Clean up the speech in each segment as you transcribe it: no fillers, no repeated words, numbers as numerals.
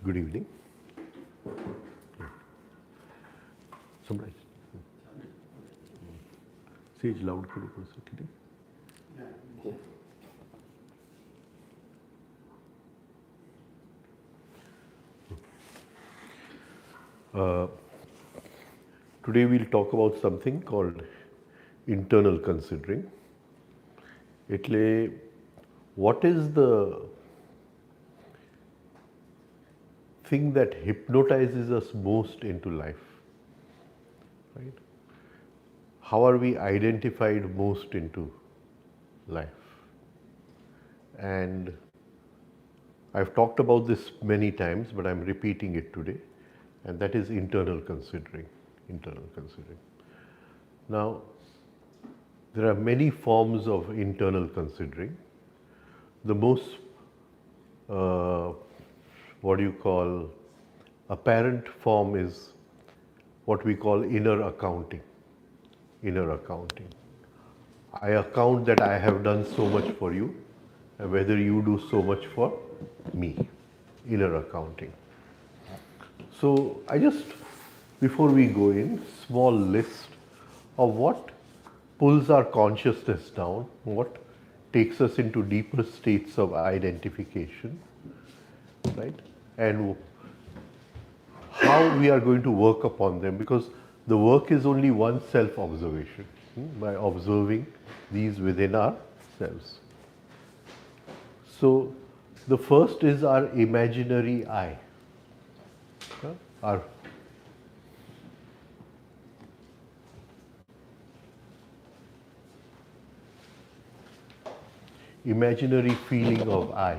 Good evening. Summarize. Say it loud for the second. Today we'll talk about something called internal considering. એટલે what is the thing that hypnotizes us most into life? Right? How are we identified most into life? And I've talked about this many times, but I'm repeating it today, and that is internal considering. Internal considering. Now, there are many forms of internal considering. The most, apparent form is what we call inner accounting. Inner accounting. I account that I have done so much for you, and whether you do so much for me. Inner accounting. So I just, before we go in, small list of what pulls our consciousness down, what takes us into deeper states of identification, right? And how we are going to work upon them, because the work is only one self-observation, by observing these within ourselves. So the first is our imaginary I. Our imaginary feeling of I,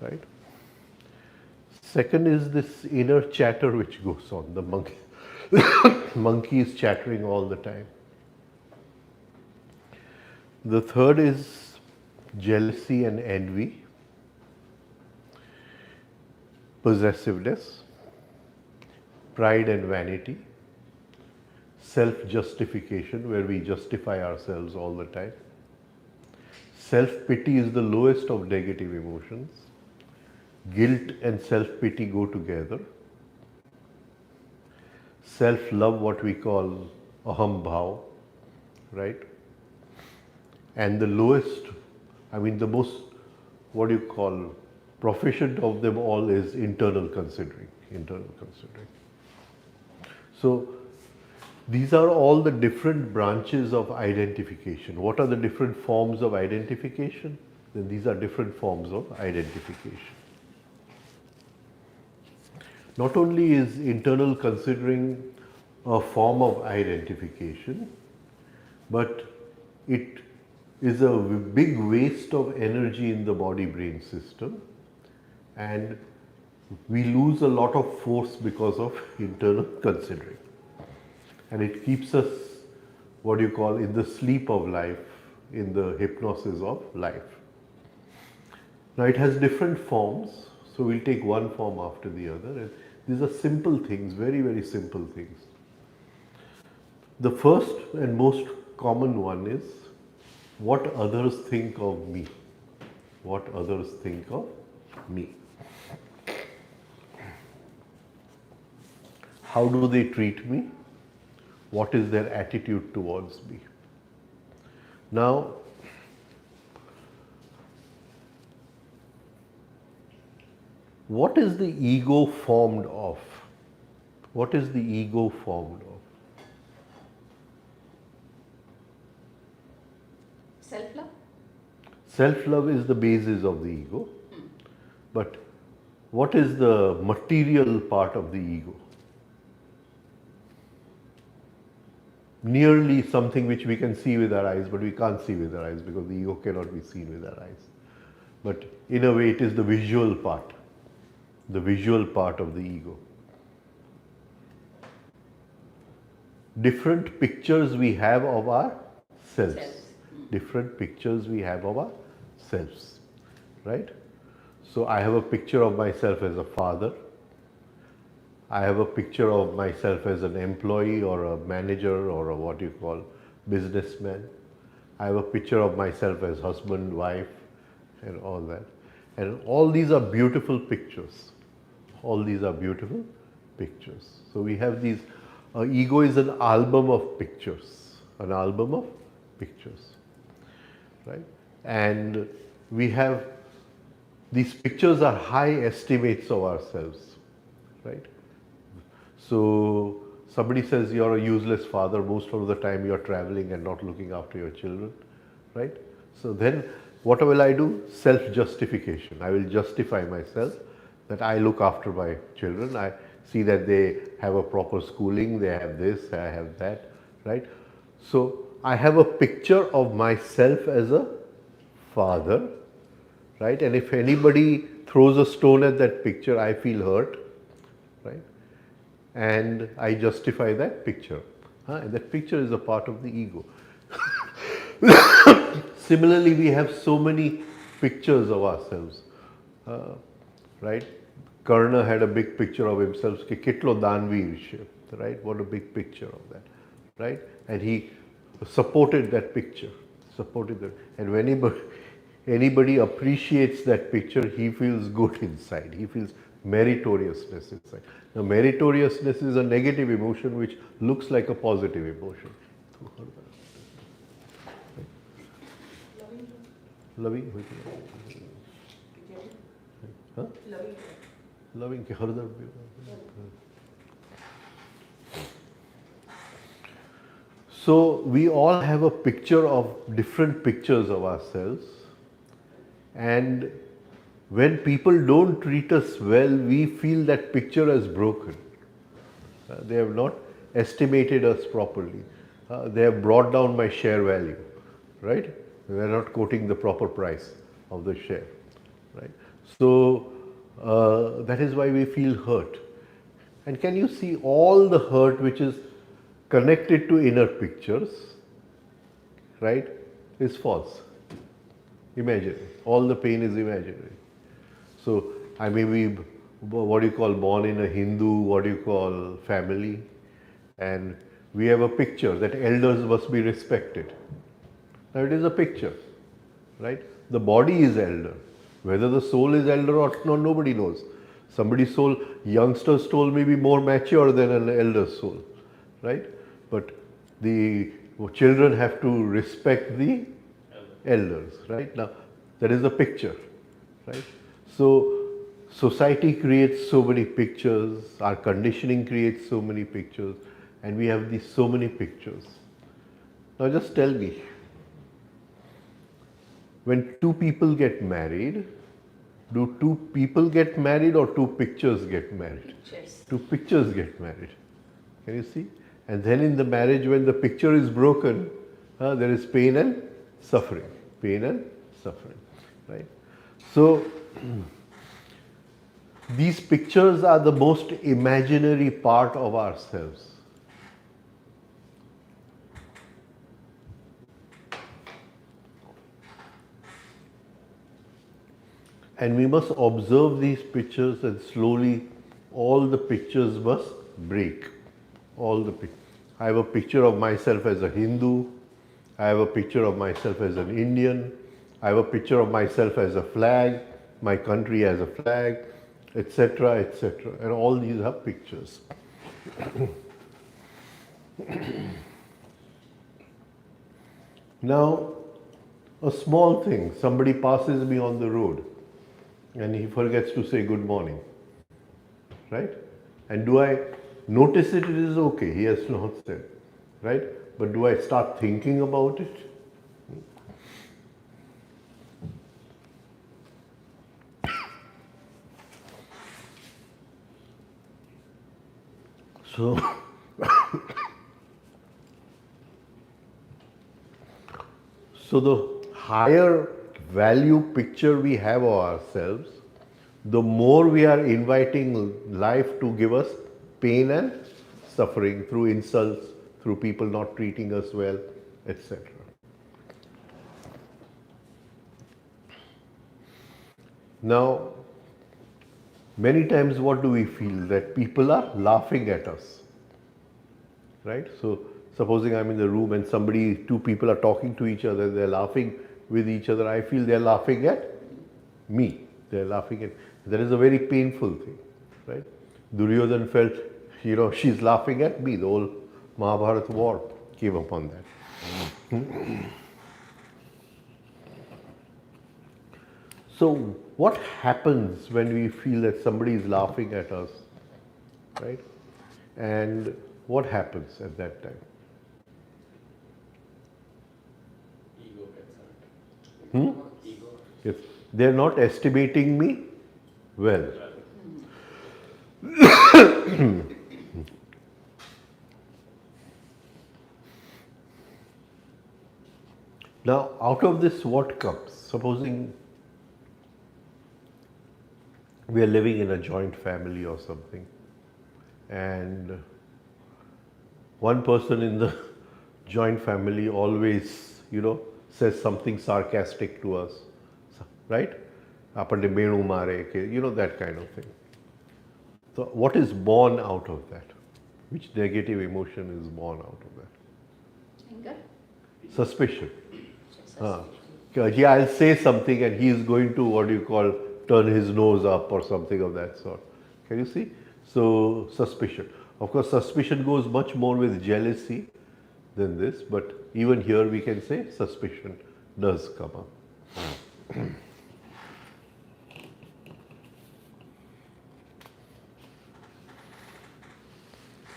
right? Second is this inner chatter which goes on, the monkey. Monkey is chattering all the time. The third is jealousy and envy, possessiveness, pride and vanity, self-justification, where we justify ourselves all the time. Self-pity is the lowest of negative emotions. Guilt and self-pity go together. Self-love, what we call aham bhav, right? And the lowest, the most, proficient of them all is internal considering. Internal considering. So these are all the different branches of identification. What are the different forms of identification? Then these are different forms of identification. Not only is internal considering a form of identification, but it is a big waste of energy in the body-brain system, and we lose a lot of force because of internal considering. And it keeps us, in the sleep of life, in the hypnosis of life. Now it has different forms, so we'll take one form after the other. And these are simple things, very, very simple things. The first and most common one is what others think of me. What others think of me. How do they treat me? What is their attitude towards me? Now, what is the ego formed of? What is the ego formed of? Self-love? Self-love is the basis of the ego. But what is the material part of the ego? Nearly something which we can see with our eyes, but we can't see with our eyes because the ego cannot be seen with our eyes. But in a way it is the visual part of the ego. Different pictures we have of ourselves. Different pictures we have of ourselves, right? So I have a picture of myself as a father. I have a picture of myself as an employee or a manager or a businessman. I have a picture of myself as husband, wife, and all that. And all these are beautiful pictures. All these are beautiful pictures. So we have these, ego is an album of pictures, an album of pictures, right? And we have, these pictures are high estimates of ourselves, right? So somebody says you're a useless father, most of the time you're traveling and not looking after your children, right? So then what will I do? Self-justification. I will justify myself that I look after my children. I see that they have a proper schooling, they have this, I have that, right? So I have a picture of myself as a father, right? And if anybody throws a stone at that picture, I feel hurt, right? And I justify that picture. And that picture is a part of the ego. Similarly, we have so many pictures of ourselves, right? Karna had a big picture of himself, कि कितलो दानवीर છે, right? What a big picture of that, right? And he supported that picture, supported that. And when anybody appreciates that picture, he feels good inside. He feels meritoriousness inside. Now, meritoriousness is a negative emotion which looks like a positive emotion. Loving, huh? Loving ke hardar. So we all have a picture of different pictures of ourselves, and when people don't treat us well, we feel that picture as broken. They have not estimated us properly. They have brought down my share value, right? They are not quoting the proper price of the share, right? So that is why we feel hurt. And can you see all the hurt which is connected to inner pictures, right, is false, imaginary. All the pain is imaginary. So I may be, what you call, born in a Hindu, what you call, family, and we have a picture that elders must be respected. Now it is a picture, right? The body is elder. Whether the soul is elder or not, nobody knows. Somebody's soul, youngster's soul may be more mature than an elder's soul, right? But the children have to respect the elders, right? Now that is the picture, right? So society creates so many pictures, our conditioning creates so many pictures, and we have these so many pictures. Now just tell me, when two people get married, do two people get married or two pictures get married? Pictures. Two pictures get married. Can you see? And then in the marriage, when the picture is broken, there is pain and suffering. Pain and suffering, right? So these pictures are the most imaginary part of ourselves. And we must observe these pictures, and slowly all the pictures must break. All the pictures. I have a picture of myself as a Hindu. I have a picture of myself as an Indian. I have a picture of myself as a flag, my country as a flag, etc., etc. And all these are pictures. Now, a small thing, somebody passes me on the road and he forgets to say good morning, right? And do I notice it? It is okay, he has not said, right? But do I start thinking about it? So, so the higher value picture we have of ourselves, the more we are inviting life to give us pain and suffering through insults, through people not treating us well, etc. Now, many times what do we feel? That people are laughing at us, right? So, supposing I'm in the room and two people are talking to each other, they're laughing with each other, I feel they're laughing at me. they're laughing at. That is a very painful thing, right? Duryodhan felt, she's laughing at me. The whole Mahabharata war came upon that. So, what happens when we feel that somebody is laughing at us, right? And what happens at that time? Ego gets hurt. Hmm? Ego. If they're not estimating me well. Now, out of this, what comes? Supposing we are living in a joint family or something, and one person in the joint family always, says something sarcastic to us, right? Apande menu mare, that kind of thing. So, what is born out of that? Which negative emotion is born out of that? Anger? Suspicion. Yeah, I'll say something and he is going to, turn his nose up or something of that sort. Can you see? So, suspicion. Of course, suspicion goes much more with jealousy than this, but even here we can say suspicion does come up.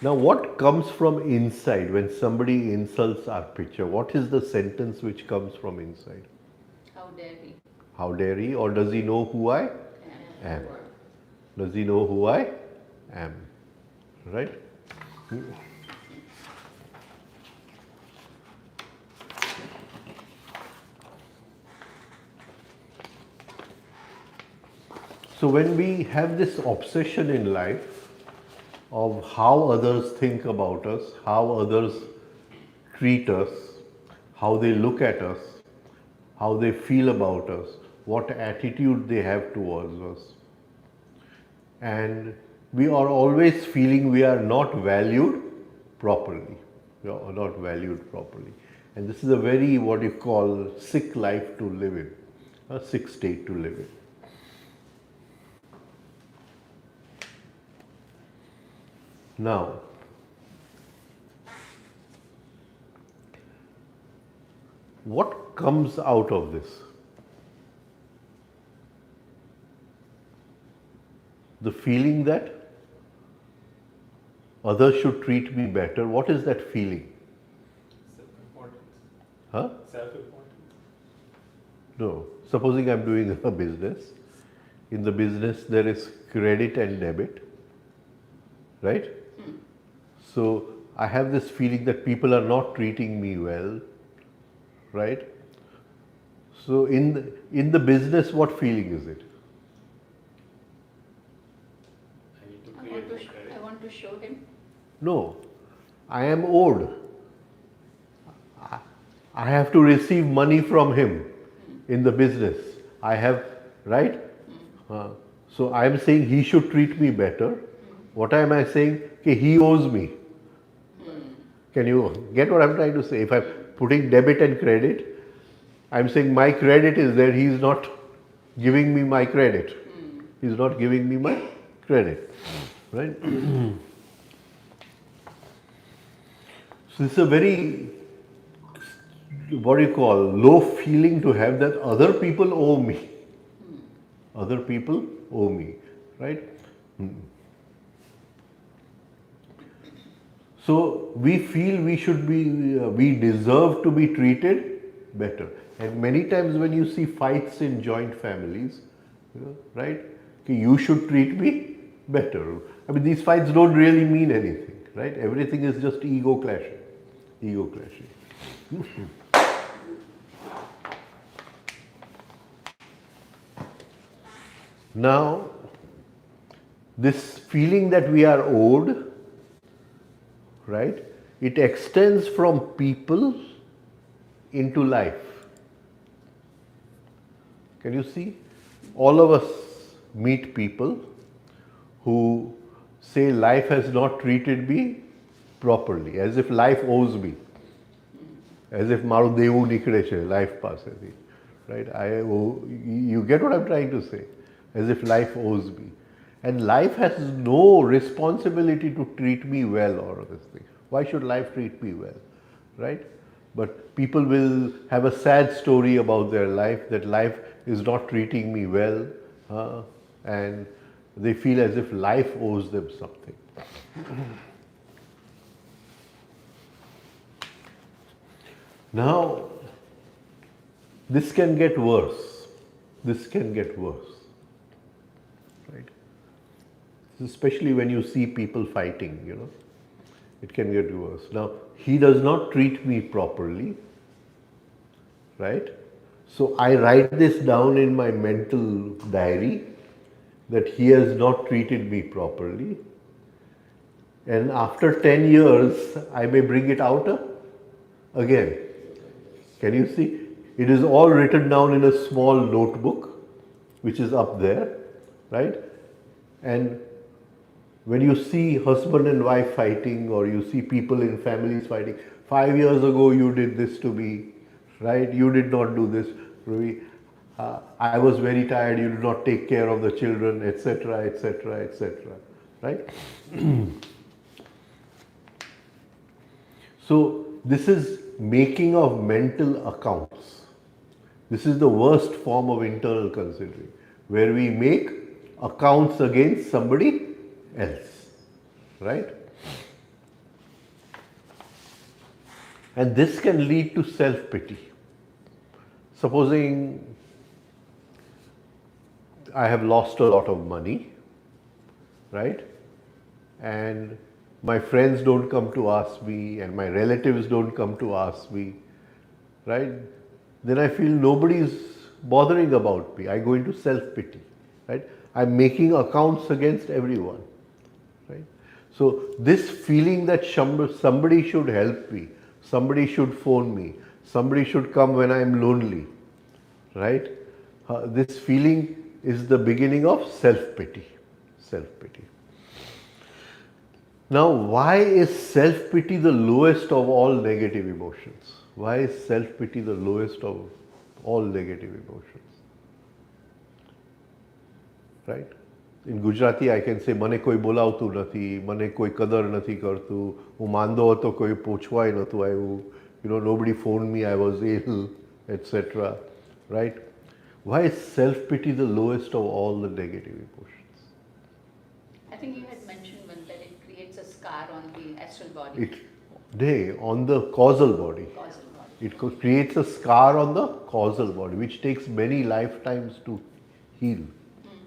Now, what comes from inside when somebody insults our picture? What is the sentence which comes from inside? How dare he? How dare he? Or does he know who I am? Does he know who I am? Right? So when we have this obsession in life of how others think about us, how others treat us, how they look at us, how they feel about us, what attitude they have towards us. And we are always feeling we are not valued properly. We are not valued properly. And this is a very, what you call, sick life to live in, a sick state to live in. Now, what comes out of this? The feeling that others should treat me better. What is that feeling? Self-importance. Huh? Self-importance. No. Supposing I'm doing a business. In the business there is credit and debit. Right? So I have this feeling that people are not treating me well. Right? So in the business, what feeling is it? I need to create more credit. I want to show him. No, I am owed. I have to receive money from him in the business. I have, right? So I am saying he should treat me better. What am I saying? Okay, he owes me. Can you get what I'm trying to say? If I'm putting debit and credit, I'm saying my credit is there, he is not giving me my credit. He is not giving me my credit. Right? So it's a very, what do you call, low feeling to have that other people owe me. Other people owe me. Right? So we feel we should be, we deserve to be treated better. And many times when you see fights in joint families, right, okay, you should treat me better. I mean, these fights don't really mean anything, right? Everything is just ego clashing. Ego clashing. Now, this feeling that we are owed, right, it extends from people into life. Can you see? All of us meet people who say life has not treated me properly, as if life owes me, as if maru devu nikde છે, life પાસે થી, right? You get what I'm trying to say? as if life owes me. And life has no responsibility to treat me well or this thing. Why should life treat me well, right? But people will have a sad story about their life, that life is not treating me well, and they feel as if life owes them something. Now, this can get worse. This can get worse, right? Especially when you see people fighting, it can get worse. Now, he does not treat me properly, right? So I write this down in my mental diary that he has not treated me properly. And after 10 years, I may bring it out again. Can you see? It is all written down in a small notebook, which is up there, right? And when you see husband and wife fighting, or you see people in families fighting, 5 years ago you did this to me, right? You did not do this to me. I was very tired, you did not take care of the children, etc., etc., etc., right? So this is making of mental accounts. This is the worst form of internal considering, where we make accounts against somebody else, right? And this can lead to self-pity. Supposing I have lost a lot of money, right? And my friends don't come to ask me, and my relatives don't come to ask me, right? Then I feel nobody is bothering about me. I go into self-pity, right? I'm making accounts against everyone, right? So this feeling that somebody should help me, somebody should phone me, somebody should come when I'm lonely, right? This feeling is the beginning of self-pity, self-pity. Now, why is self-pity the lowest of all negative emotions? Why is self-pity the lowest of all negative emotions? Right? In Gujarati, I can say, મને કોઈ બોલાવતું નથી, મને કોઈ કદર નથી કરતું, હું માંદો હતો, કોઈ પૂછવાય નહોતું આવ્યું, nobody phoned me, I was ill, etc. Right? Why is self-pity the lowest of all the negative emotions? I think you had mentioned one that it creates a scar on the astral body. On the causal body. Causal body. It creates a scar on the causal body, which takes many lifetimes to heal.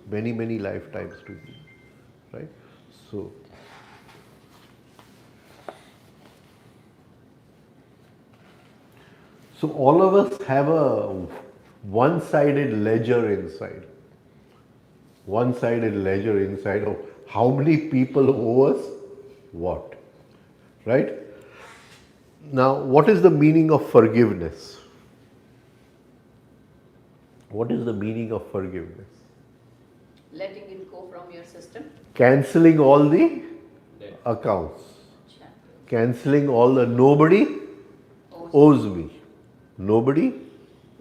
Many, many lifetimes to heal. Right? So all of us have a one-sided ledger inside. One-sided ledger inside of how many people owe us what. Right? Now, what is the meaning of forgiveness? What is the meaning of forgiveness? Letting it go from your system. Cancelling all the accounts. Cancelling all the nobody owes me. Nobody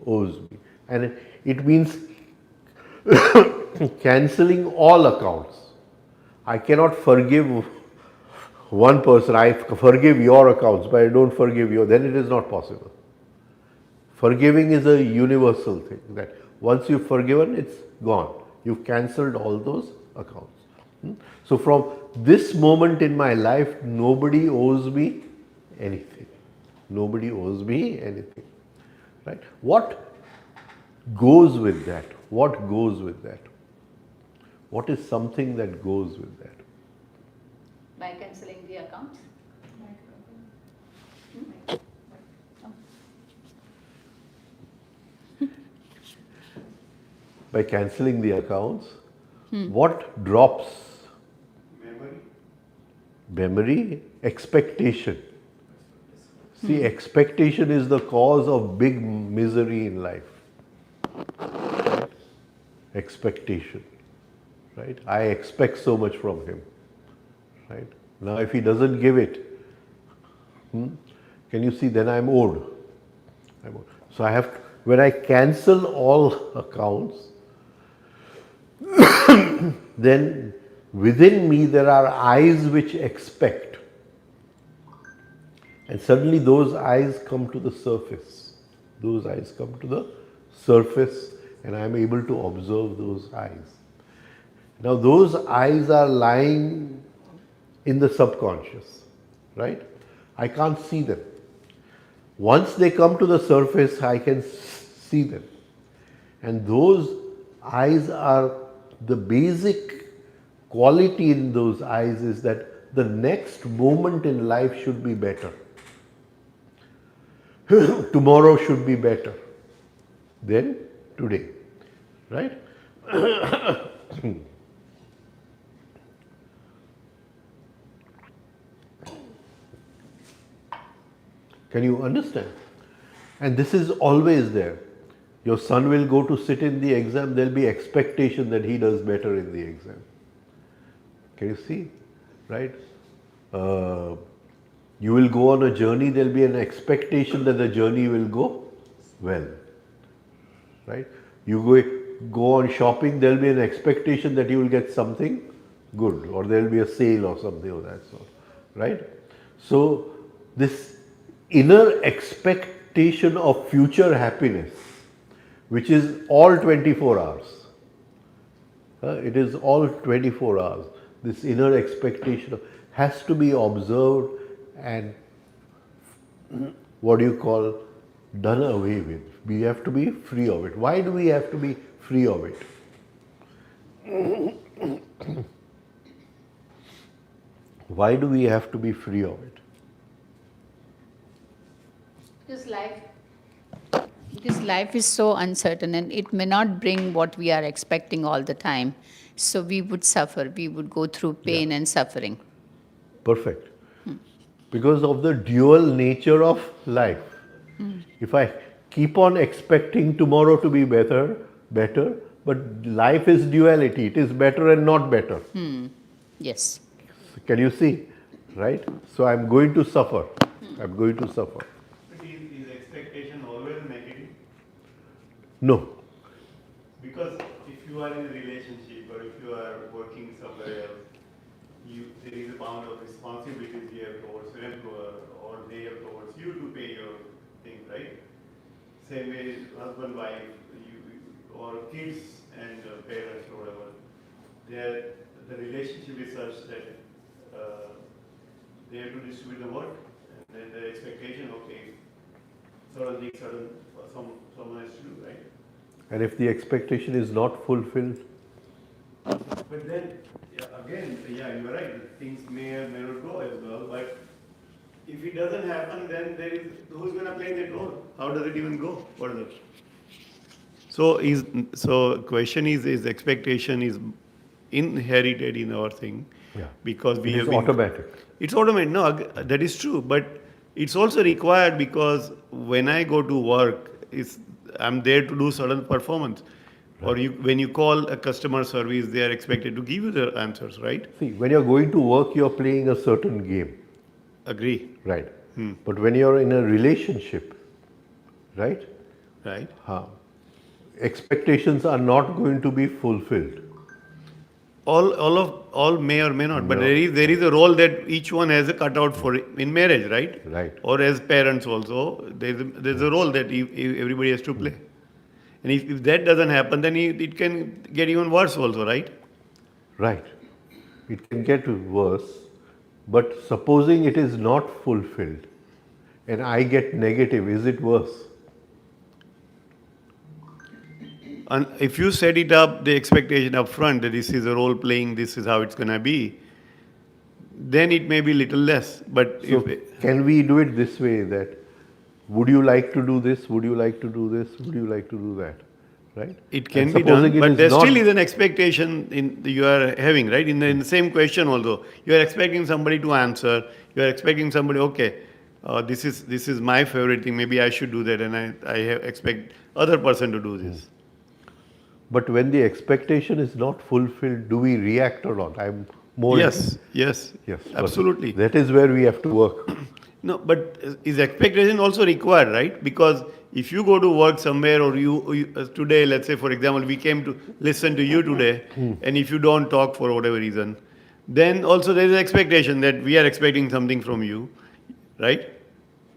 owes me. And it means cancelling all accounts. I cannot forgive one person. I forgive your accounts, but I don't forgive you. Then it is not possible. Forgiving is a universal thing, that once you've forgiven, it's gone. You've cancelled all those accounts. So from this moment in my life, nobody owes me anything. Nobody owes me anything. Right? What goes with that? What goes with that? What is something that goes with that? By cancelling the accounts. By cancelling the accounts, what drops? Memory, expectation. See, expectation is the cause of big misery in life. Right? Expectation. Right? I expect so much from him. Right? Now, if he doesn't give it, can you see, then I'm owed. So I have to, when I cancel all accounts, then within me there are eyes which expect. And suddenly those eyes come to the surface. Those eyes come to the surface and I am able to observe those eyes. Now those eyes are lying in the subconscious, right? I can't see them. Once they come to the surface, I can see them. And those eyes are, the basic quality in those eyes is that the next moment in life should be better. Tomorrow should be better than today, right? Can you understand? And this is always there. Your son will go to sit in the exam, there will be expectation that he does better in the exam. Can you see? Right? You will go on a journey, there will be an expectation that the journey will go well. Right? You go on shopping, there will be an expectation that you will get something good or there will be a sale or something of that sort. Right? So, this inner expectation of future happiness, which is all 24 hours. It is all 24 hours. This inner expectation has to be observed and what do you call, done away with. We have to be free of it. Why do we have to be free of it? Why do we have to be free of it? Because life is so uncertain and it may not bring what we are expecting all the time. So we would suffer, we would go through pain and suffering. Perfect. Because of the dual nature of life. If I keep on expecting tomorrow to be better, but life is duality. It is better and not better. Yes. Can you see? Right? So I am going to suffer. I am going to suffer. But is expectation always negative? No. Because if you are in a relationship or if you are working somewhere else, there is a bound of responsibilities you have towards your employer or they have towards you to pay your thing, right? Same way, husband, wife, or kids and parents or whatever. The relationship is such that they have to distribute the work and then the expectation, okay, someone has to do, right? And if the expectation is not fulfilled? But then, again, you're right, things may or may not go as well, but if it doesn't happen, then who's going to play that role? How does it even go further? So question is expectation is inherited in our thing, because we it have is automatic. It's automatic. No, that is true, but it's also required because when I go to work, I'm there to do certain performance. Right. Or when you call a customer service, they are expected to give you the answers, right? See, when you're going to work, you're playing a certain game. Agree. Right. But when you're in a relationship, right? Right. Expectations are not going to be fulfilled. All may or may not, but there is a role that each one has a cutout for in marriage, right? Right. Or as parents also, there's a role that everybody has to play. And if that doesn't happen, then it can get even worse also, right? Right. It can get worse, but supposing it is not fulfilled and I get negative, is it worse? And if you set it up, the expectation up front that this is a role playing, this is how it's going to be, then it may be little less. But so can we do it this way, that would you like to do this? Would you like to do this? Would you like to do that? Right? It can be done, but there still is an expectation you are having, right? In the same question also, you are expecting somebody to answer. You are expecting somebody, okay, this is my favorite thing. Maybe I should do that, and I expect other person to do this. But when the expectation is not fulfilled, do we react or not? I'm more. Yes, absolutely. That is where we have to work. No, but is expectation also required, right? Because if you go to work somewhere or today, let's say for example, we came to listen to you today, and if you don't talk for whatever reason, then also there is an expectation that we are expecting something from you, right?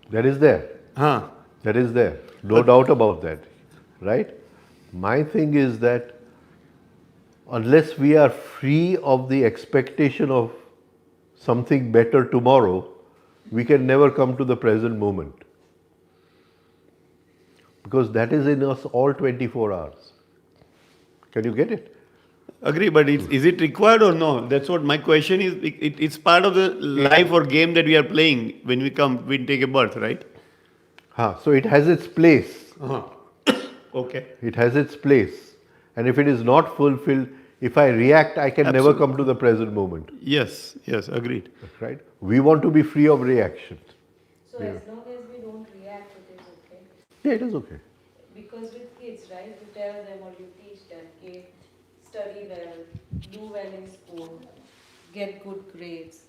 That is there. Huh. That is there. No doubt about that. Right? My thing is that unless we are free of the expectation of something better tomorrow, we can never come to the present moment. Because that is in us all 24 hours. Can you get it? Agree, but is it required or no? That's what my question is. It's part of the life or game that we are playing when we take a birth, right? So it has its place. Uh-huh. Okay. It has its place. And if it is not fulfilled, if I react, I can never come to the present moment. Yes, agreed. Right? We want to be free of reaction. So as long as we don't react, it is okay. Yeah, it is okay. Because with kids, right, you tell them or you teach them, okay, study well, do well in school, get good grades.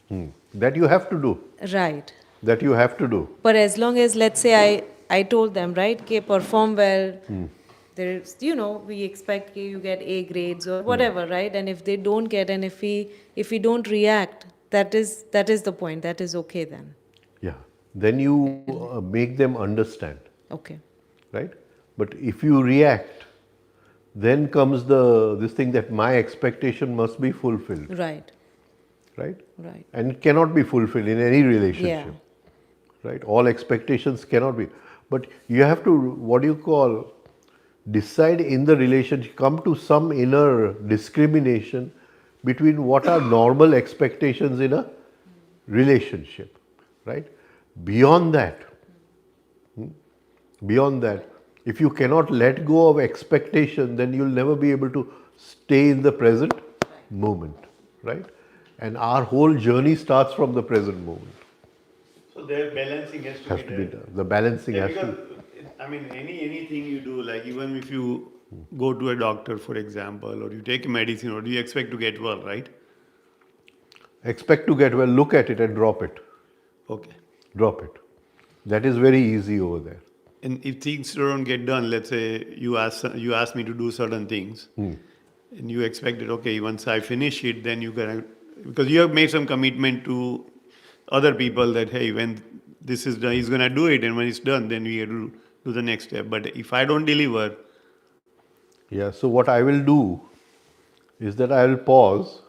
That you have to do. Right. That you have to do. But as long as, let's say, I told them, right, okay, perform well, there's, we expect okay, you get A grades or whatever, right? And if they don't get, and if we don't react, that is the point. That is okay then. Yeah. Then you make them understand. Okay. Right? But if you react, then comes this thing that my expectation must be fulfilled. Right. Right? Right. And it cannot be fulfilled in any relationship. Yeah. Right? All expectations cannot be. But you have to, decide in the relationship, come to some inner discrimination between what are normal expectations in a relationship. Right? Beyond that, if you cannot let go of expectation, then you'll never be able to stay in the present moment. Right? And our whole journey starts from the present moment. So their balancing has Has to be done. The balancing has to. I mean, anything you do, like even if you go to a doctor, for example, or you take a medicine, or do you expect to get well, right? Expect to get well, look at it and drop it. Okay. Drop it. That is very easy over there. And if things don't get done, let's say you ask me to do certain things, and you expect that okay, once I finish it, then you're gonna, because you have made some commitment to other people that hey, when this is done, he's gonna do it, and when it's done, then we have to do the next step. But if I don't deliver, Yeah, so what I will do is that I will pause.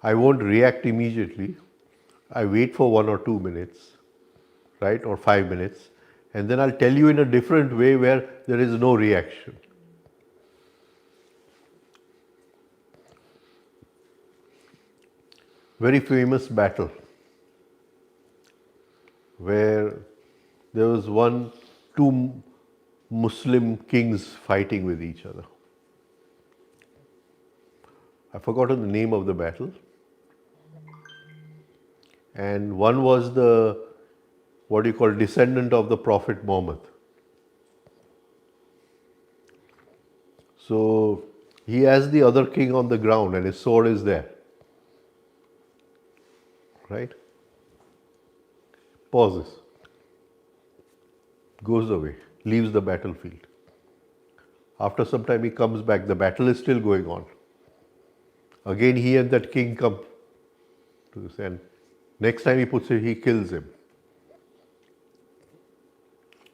I won't react immediately. I wait for 1 or 2 minutes, right, or 5 minutes, and then I'll tell you in a different way where there is no reaction. Very famous battle where there was two Muslim kings fighting with each other. I've forgotten the name of the battle. And one was descendant of the Prophet Muhammad. So he has the other king on the ground and his sword is there. Right? Pauses. Goes away, leaves the battlefield. After some time he comes back, the battle is still going on. Again he and that king come to this, and next time he kills him.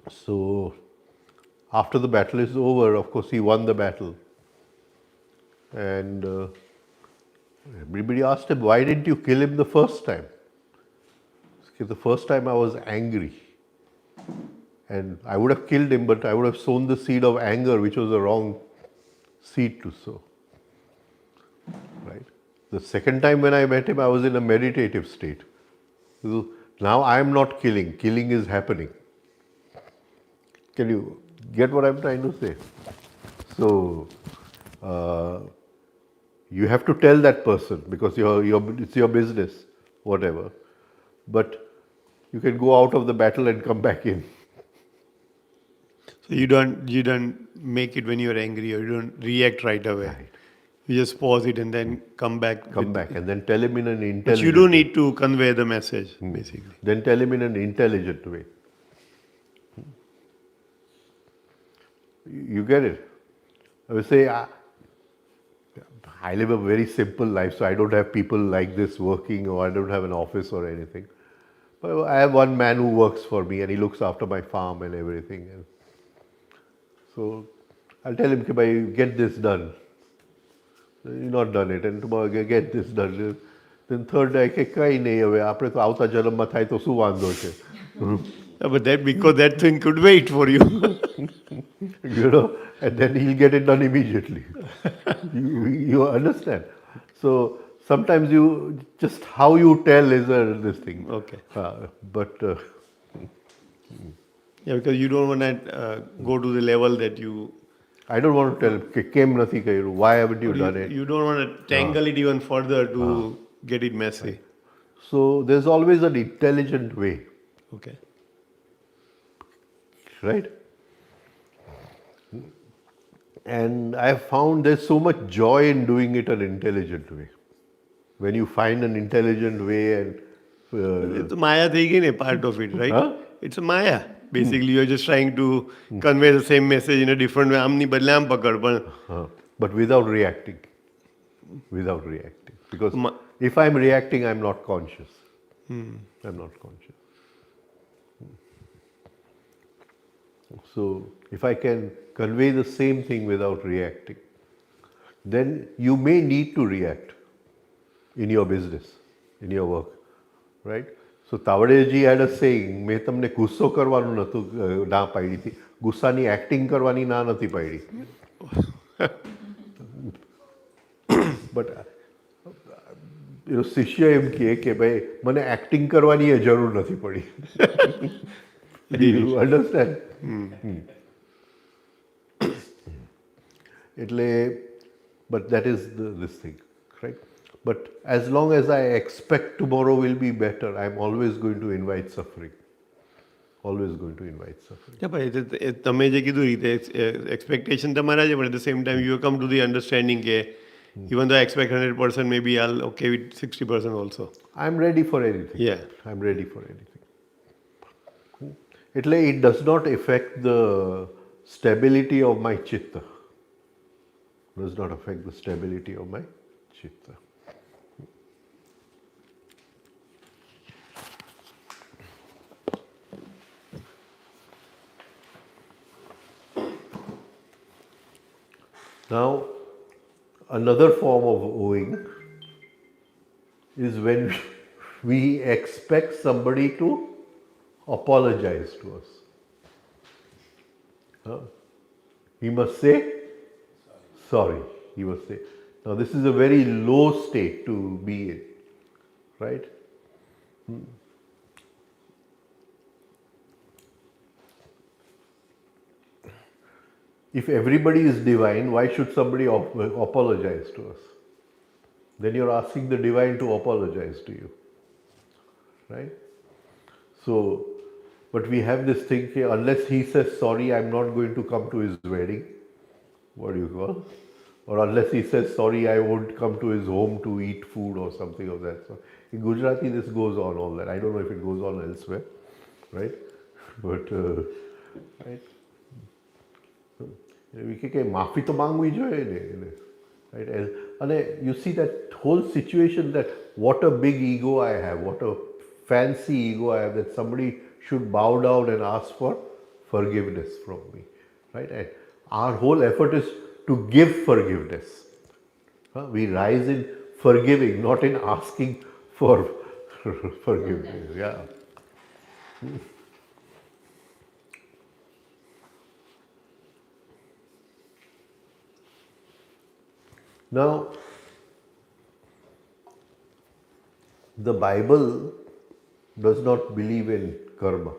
So after the battle is over, of course he won the battle. And everybody asked him, why didn't you kill him the first time? The first time I was angry. And I would have killed him, but I would have sown the seed of anger, which was the wrong seed to sow. Right? The second time when I met him, I was in a meditative state. So now I am not killing. Killing is happening. Can you get what I'm trying to say? So you have to tell that person because it's your business, whatever. But you can go out of the battle and come back in. so you don't make it when you're angry, or you don't react right away. Right. You just pause it and then come back. Come back and then tell him in an But intelligent you do need to convey the message, basically. Then tell him in an intelligent way. You get it? I would say, I live a very simple life, so I don't have people like this working, or I don't have an office or anything. But I have one man who works for me and he looks after my farm and everything. And so I'll tell him, "Bhai, get this done." You've not done it, and tomorrow get this done. Then third day, કઈ નહીં હવે આપણે તો આવતા જન્મમાં થાય તો શું વાંધો છે? But that because that thing could wait for you. You know, and then he'll get it done immediately. You understand? So sometimes you just how you tell is this thing. Okay. But Yeah, because you don't want to go to the level that you. I don't want to tell કે કેમ નથી કર્યું. Why haven't you done it? You don't want to tangle it even further to get it messy. So there's always an intelligent way, Okay. right? And I have found there's so much joy in doing it an intelligent way. When you find an intelligent way and It's a Maya thing, a part of it, right? Huh? It's a Maya. Basically, you're just trying to convey the same message in a different way. આમની બદલે આમ પકડ પણ but without reacting. Without reacting. Because if I'm reacting, I'm not conscious. I'm not conscious. So if I can convey the same thing without reacting, then you may need to react in your business, in your work, right? So Tavadeji had a saying, મેં તમને ગુસ્સો કરવાનું નતું ના પાડી હતી, ગુસ્સાની acting કરવાની ના નથી પાડી. But શિષ્ય એમ કહે કે ભાઈ મને એક્ટિંગ કરવાની એ જરૂર નથી પડી. You understand? એટલે but that is this thing, right? But as long as I expect tomorrow will be better, I'm always going to invite suffering. Always going to invite suffering. Yeah, but તમે જે કીધું રીતે expectation તમારા છે, but at the same time you come to the understanding કે even though I expect 100%, maybe I'll okay with 60% also. I'm ready for anything. Yeah. I'm ready for anything. It does not affect the stability of my chitta. Does not affect the stability of my chitta. Now, another form of owing is when we expect somebody to apologize to us. He must say sorry. He must say. Now, this is a very low state to be in, right? If everybody is divine, why should somebody apologize to us? Then you're asking the divine to apologize to you, right? So, but we have this thing here, unless he says sorry, I'm not going to come to his wedding. What do you call? Or unless he says sorry, I won't come to his home to eat food or something of that sort. In Gujarati, this goes on all that. I don't know if it goes on elsewhere, right? But, right? માફી તો માંગવી જોઈએ ને, right? And you see that whole situation, that what a big ego I have, what a fancy ego I have, that somebody should bow down and ask for forgiveness from me, right? And our whole effort is to give forgiveness. We rise in forgiving, not in asking for forgiveness. Yeah. Now, the Bible does not believe in karma,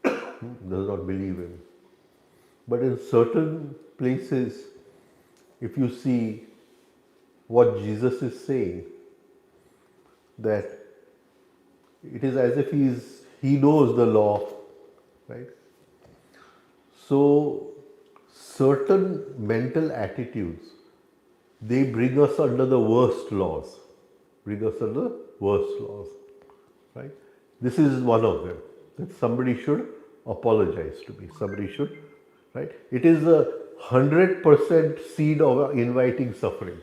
does not believe in. But in certain places, if you see what Jesus is saying, that it is as if he knows the law, right? So, certain mental attitudes, they bring us under the worst laws. Right? This is one of them. That somebody should apologize to me. Somebody should right? It is a 100% seed of inviting suffering,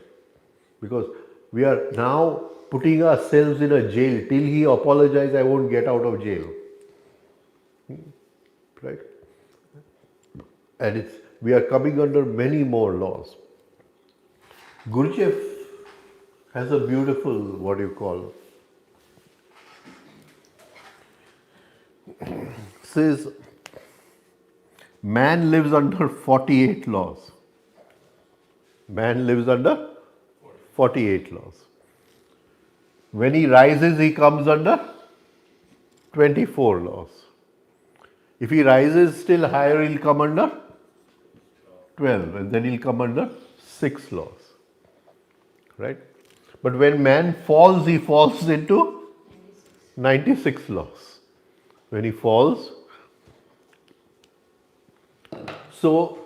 because we are now putting ourselves in a jail. Till he apologizes, I won't get out of jail, right? And we are coming under many more laws. Gurdjieff has a beautiful, what do you call, says man lives under 48 laws. Man lives under 48 laws. When he rises, he comes under 24 laws. If he rises still higher, he'll come under 12, and then he'll come under 6 laws. Right? But when man falls, he falls into 96 laws. When he falls, so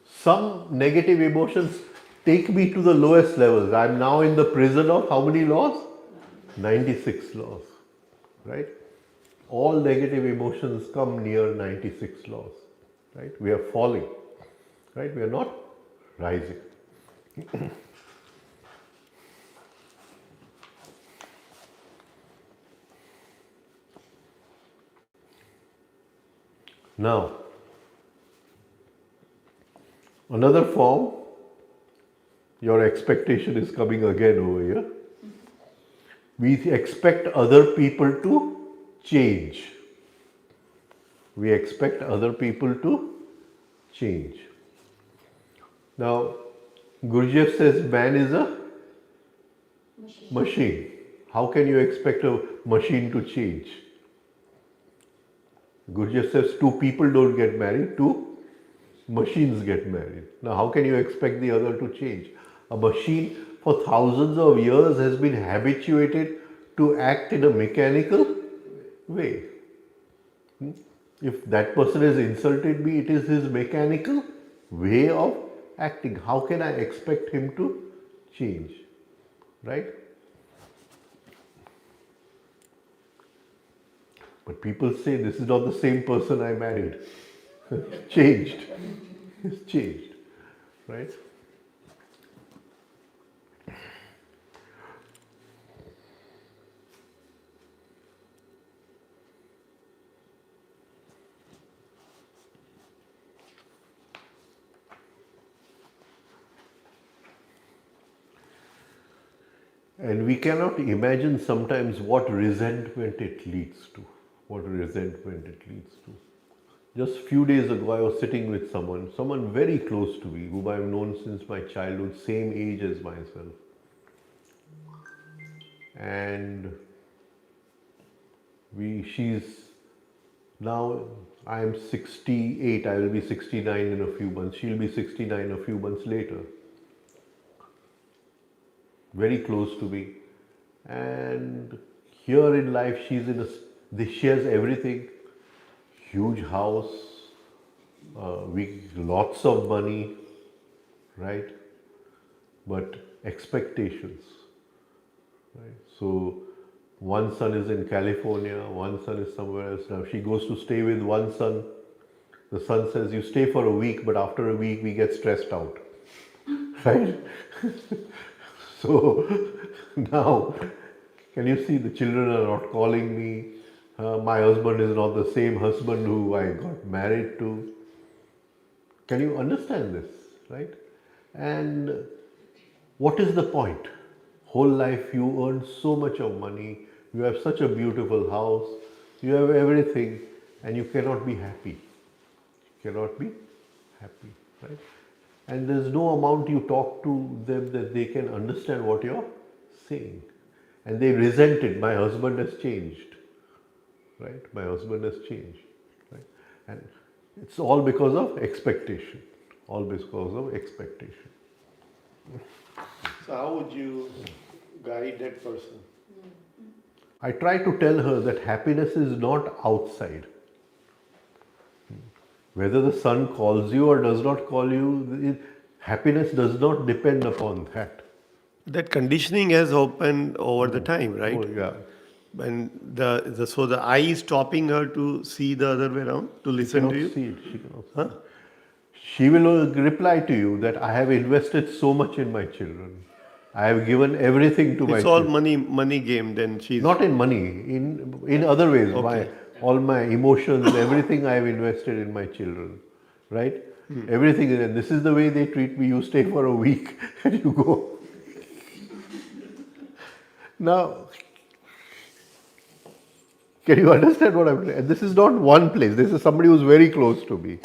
some negative emotions take me to the lowest levels. I'm now in the prison of how many laws? 96 laws. Right? All negative emotions come near 96 laws. Right? We are falling. Right? We are not rising. Now, another form, your expectation is coming again over here. We expect other people to change. We expect other people to change. Now, Gurdjieff says man is a machine. How can you expect a machine to change? Gurdjieff says two people don't get married, two machines get married. Now, how can you expect the other to change? A machine for thousands of years has been habituated to act in a mechanical way. If that person has insulted me, it is his mechanical way of acting. How can I expect him to change? Right? But people say this is not the same person I married. Changed. It's changed. Right? And we cannot imagine sometimes what resentment it leads to. What resentment it leads to. Just a few days ago, I was sitting with someone very close to me, whom I've known since my childhood, same age as myself. And she's now, I am 68, I will be 69 in a few months. She'll be 69 a few months later. Very close to me. And here in life, she has everything. Huge house, lots of money, right? But expectations, right? So one son is in California, one son is somewhere else. Now she goes to stay with one son. The son says, you stay for a week, but after a week we get stressed out, right? So now, can you see the children are not calling me? My husband is not the same husband who I got married to. Can you understand this, right? And what is the point? Whole life you earn so much of money, you have such a beautiful house, you have everything, and you cannot be happy. You cannot be happy, right? And there's no amount you talk to them that they can understand what you're saying. And they resent it. My husband has changed. Right? My husband has changed. Right? And it's all because of expectation. All because of expectation. So how would you guide that person? I try to tell her that happiness is not outside. Whether the sun calls you or does not call you, happiness does not depend upon that. That conditioning has happened over the time, right? Oh, yeah. And the I is stopping her to see the other way around, to listen cannot to you. see it. She cannot see it. She will reply to you that I have invested so much in my children. I have given everything to my It's all children. money game. Then she's Not in money, in other ways. Okay. All my emotions, everything I have invested in my children, right? Everything, and this is the way they treat me. You stay for a week and you go. Now, can you understand what I'm saying? And this is not one place. This is somebody who's very close to me,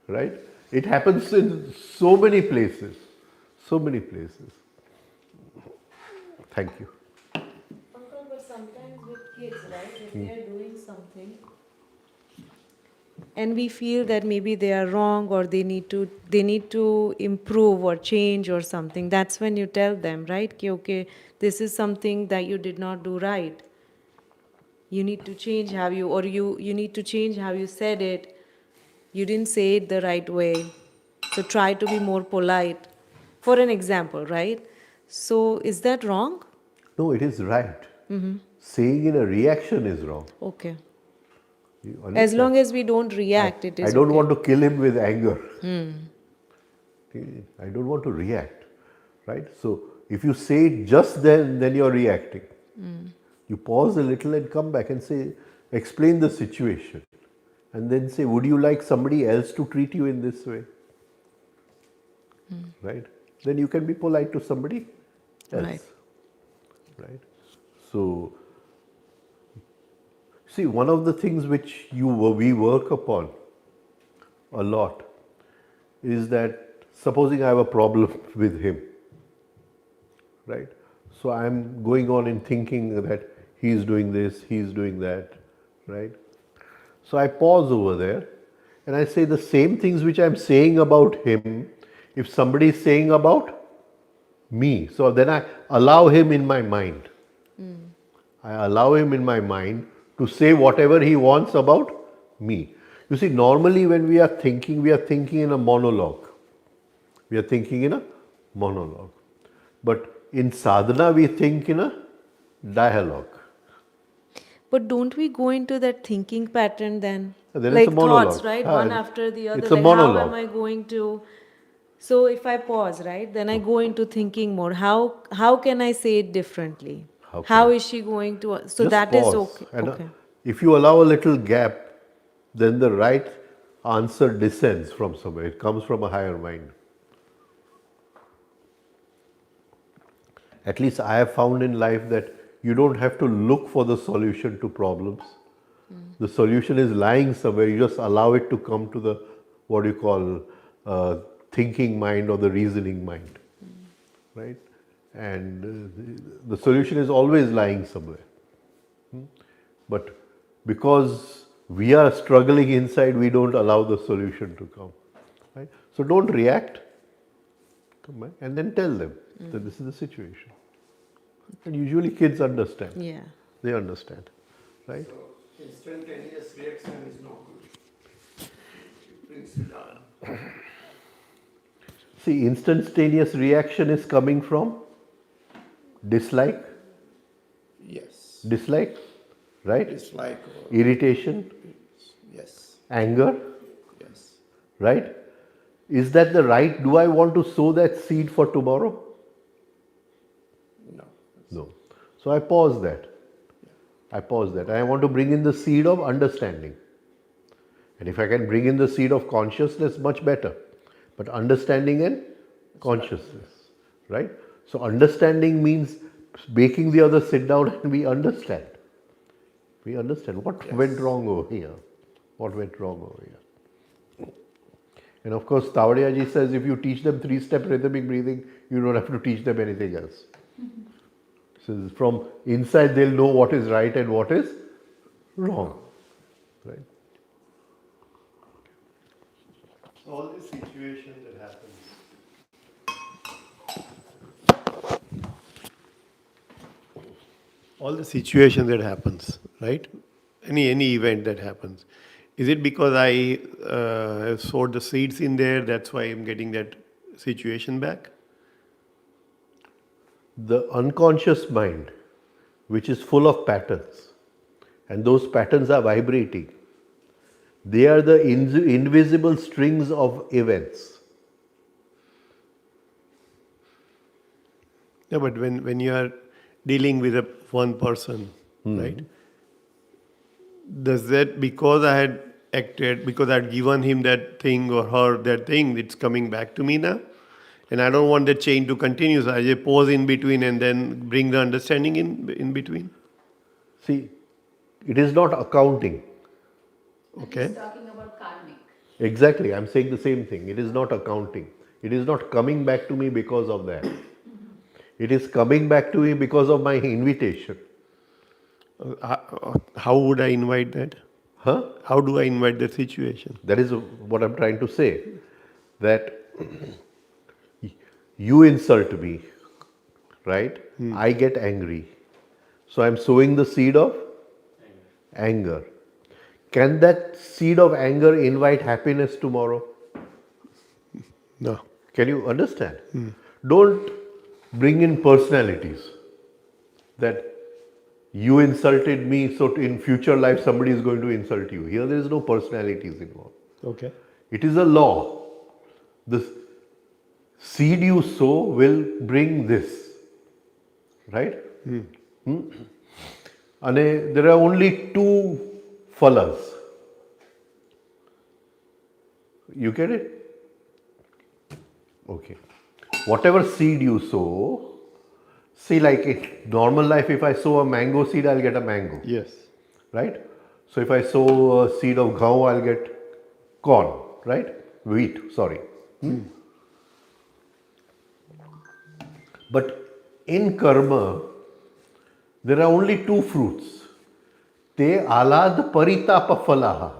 right? It happens in so many places, so many places. Thank you. Uncle, but sometimes with kids, right, if they are doing something and we feel that maybe they are wrong or they need to improve or change or something, that's when you tell them, right? Okay, this is something that you did not do right. You need to change how you need to change how you said it. You didn't say it the right way. So try to be more polite. For an example, right? So is that wrong? No, it is right. Saying in a reaction is wrong. Okay. You As understand? long as we don't react, it I is don't okay. want to kill him with anger. I don't want to react, right? So if you say it just then you're reacting. You pause a little and come back and say, explain the situation, and then say, would you like somebody else to treat you in this way? Right? Then you can be polite to somebody else. Right. Right? So, see, one of the things which we work upon a lot is that supposing I have a problem with him, right? So I'm going on in thinking that he's doing this, he's doing that, right? So I pause over there and I say the same things which I'm saying about him, if somebody is saying about me. So then I allow him in my mind. I allow him in my mind to say whatever he wants about me. You see, normally when we are thinking in a monologue. We are thinking in a monologue. But in sadhana, we think in a dialogue. But don't we go into that thinking pattern then? Then it's a Like monologue. thoughts, right? Ah, One after the other. it's a Like how am monologue. I going to? So if I pause, right, then I go into thinking mode. How can I say it differently? How can How I- is she going to? So Just that is pause. okay. And Okay. if you allow a little gap, then the right answer descends from somewhere. It comes from a higher mind. At least I have found in life that you don't have to look for the solution to problems. The solution is lying somewhere. You just allow it to come to the what you call thinking mind or the reasoning mind, right? And the solution is always lying somewhere. But because we are struggling inside, we don't allow the solution to come. Right? So don't react. Come back and then tell them that this is the situation. And usually kids understand. Yeah. They understand. Right? Instantaneous reaction is not good. It brings you down. See, instantaneous reaction is coming from dislike, Yes. right? Dislike. Irritation, Yes. anger, Yes. right? Is that the right? Do I want to sow that seed for tomorrow? No. No. So I pause that. I want to bring in the seed of understanding. And if I can bring in the seed of consciousness, much better. But understanding and consciousness, right? So understanding means making the other sit down and we understand. We understand what went wrong over here. What went wrong over here. And of course, Tavadiyaji says if you teach them 3-step rhythmic breathing, you don't have to teach them anything else. So from inside, they'll know what is right and what is wrong. Right? All the situation that happens, right? Any event that happens, is it because I have sowed the seeds in there? That's why I'm getting that situation back. The unconscious mind, which is full of patterns, and those patterns are vibrating. They are the invisible strings of events. Yeah, but when you are dealing with one person, right? Does that, because I had acted, because I had given him that thing or her that thing, it's coming back to me now? And I don't want the chain to continue, so I just pause in between and then bring the understanding in between. See, it is not accounting. Okay. He's talking about karmic. Exactly, I'm saying the same thing. It is not accounting. It is not coming back to me because of that. It is coming back to me because of my invitation. How would I invite that? Huh? How do I invite the situation? That is what I'm trying to say. That you insult me, right? I get angry. So I'm sowing the seed of anger. Can that seed of anger invite happiness tomorrow? No. Can you understand? Don't bring in personalities. That you insulted me, so in future life somebody is going to insult you. Here there is no personalities involved. Okay. It is a law. The seed you sow will bring this. Right? And there are only two phalas. You get it? Okay. Whatever seed you sow, see, like in normal life, if I sow a mango seed, I'll get a mango. Yes. Right? So if I sow a seed of ghau, I'll get corn. Right? Wheat, sorry. But in karma, there are only two fruits. Te alad paritapa phalaha.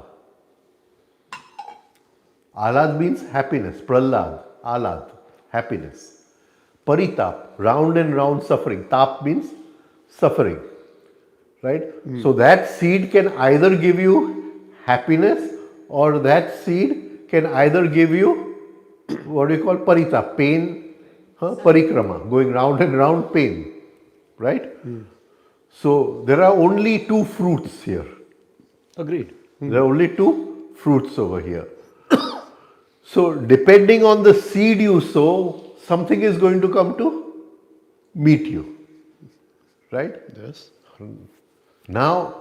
Alad means happiness. Prahlad, alad, happiness. Paritap, round and round suffering. Tap means suffering. Right? So that seed can either give you happiness, or that seed can either give you what do you call paritap, pain, parikrama, going round and round, pain. Right? So there are only two fruits here. Agreed. There are only two fruits over here. So depending on the seed you sow, something is going to come to meet you. Right? Yes. Now,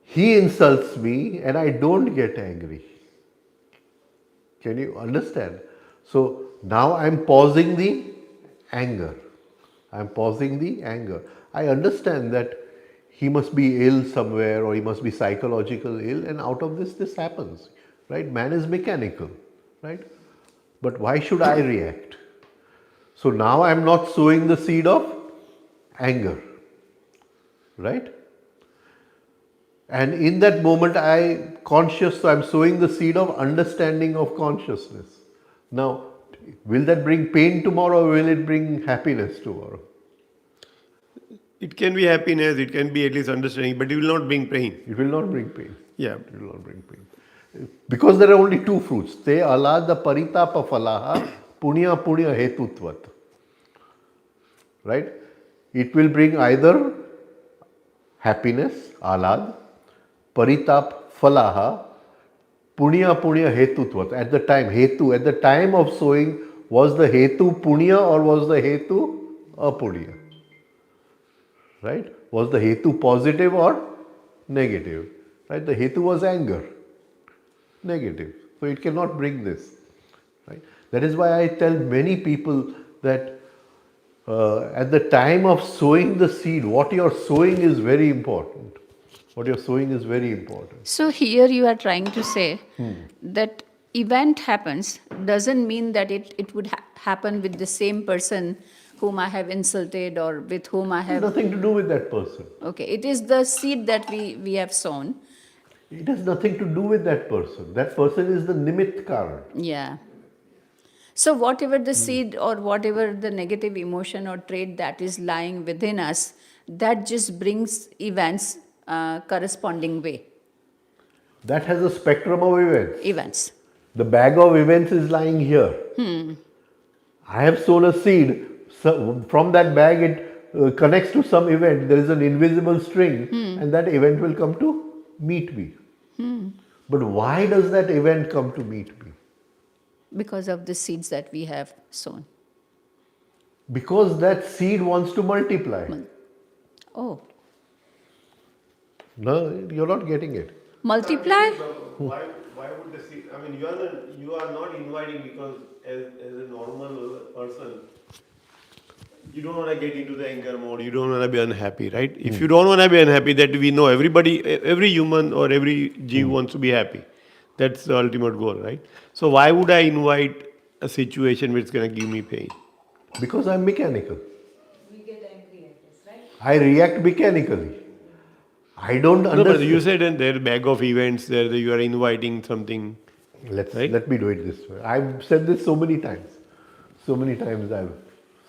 he insults me and I don't get angry. Can you understand? So now I'm pausing the anger. I'm pausing the anger. I understand that he must be ill somewhere, or he must be psychological ill, and out of this happens. Right? Man is mechanical. Right? But why should I react? So now I'm not sowing the seed of anger. Right? And in that moment I conscious, so I'm sowing the seed of understanding of consciousness. Now, will that bring pain tomorrow, or will it bring happiness tomorrow? It can be happiness, it can be at least understanding, but it will not bring pain. It will not bring pain. Yeah. It will not bring pain. Because there are only two fruits. Te alada paritapa phalaha punya punya hetutvat. Right? It will bring either happiness, alad, paritap phalaha, punya punya hetutvat. At the time, hetu, at the time of sowing, was the hetu punya or was the hetu apunya? Right? Was the hetu positive or negative? Right? The hetu was anger. Negative. So it cannot bring this. Right? That is why I tell many people that at the time of sowing the seed, what you are sowing is very important. What you are sowing is very important. So here you are trying to say that event happens doesn't mean that it would happen with the same person whom I have insulted or with whom I It has have... nothing to do with that person. Okay, it is the seed that we have sown. It has nothing to do with that person. That person is the nimit karan. Yeah. So whatever the seed or whatever the negative emotion or trait that is lying within us, that just brings events corresponding way. That has a spectrum of events. Events. The bag of events is lying here. I have sown a seed. So from that bag, it connects to some event. There is an invisible string and that event will come to meet me. But why does that event come to meet me? Because of the seeds that we have sown. Because that seed wants to multiply. Oh, No, you're not getting it. multiply? Why would the seed? I mean, you are not inviting because as a normal person, you don't want to get into the anger mode. You don't want to be unhappy, right? If you don't want to be unhappy, that we know every human or every Jeev wants to be happy. That's the ultimate goal, right? So why would I invite a situation which is going to give me pain? Because I'm mechanical. We get angry, I guess, right? I react mechanically. I don't No, but understand. you said in there bag of events there that you are inviting something. Right? Let me do it this way. I've said this so many times. So many times I've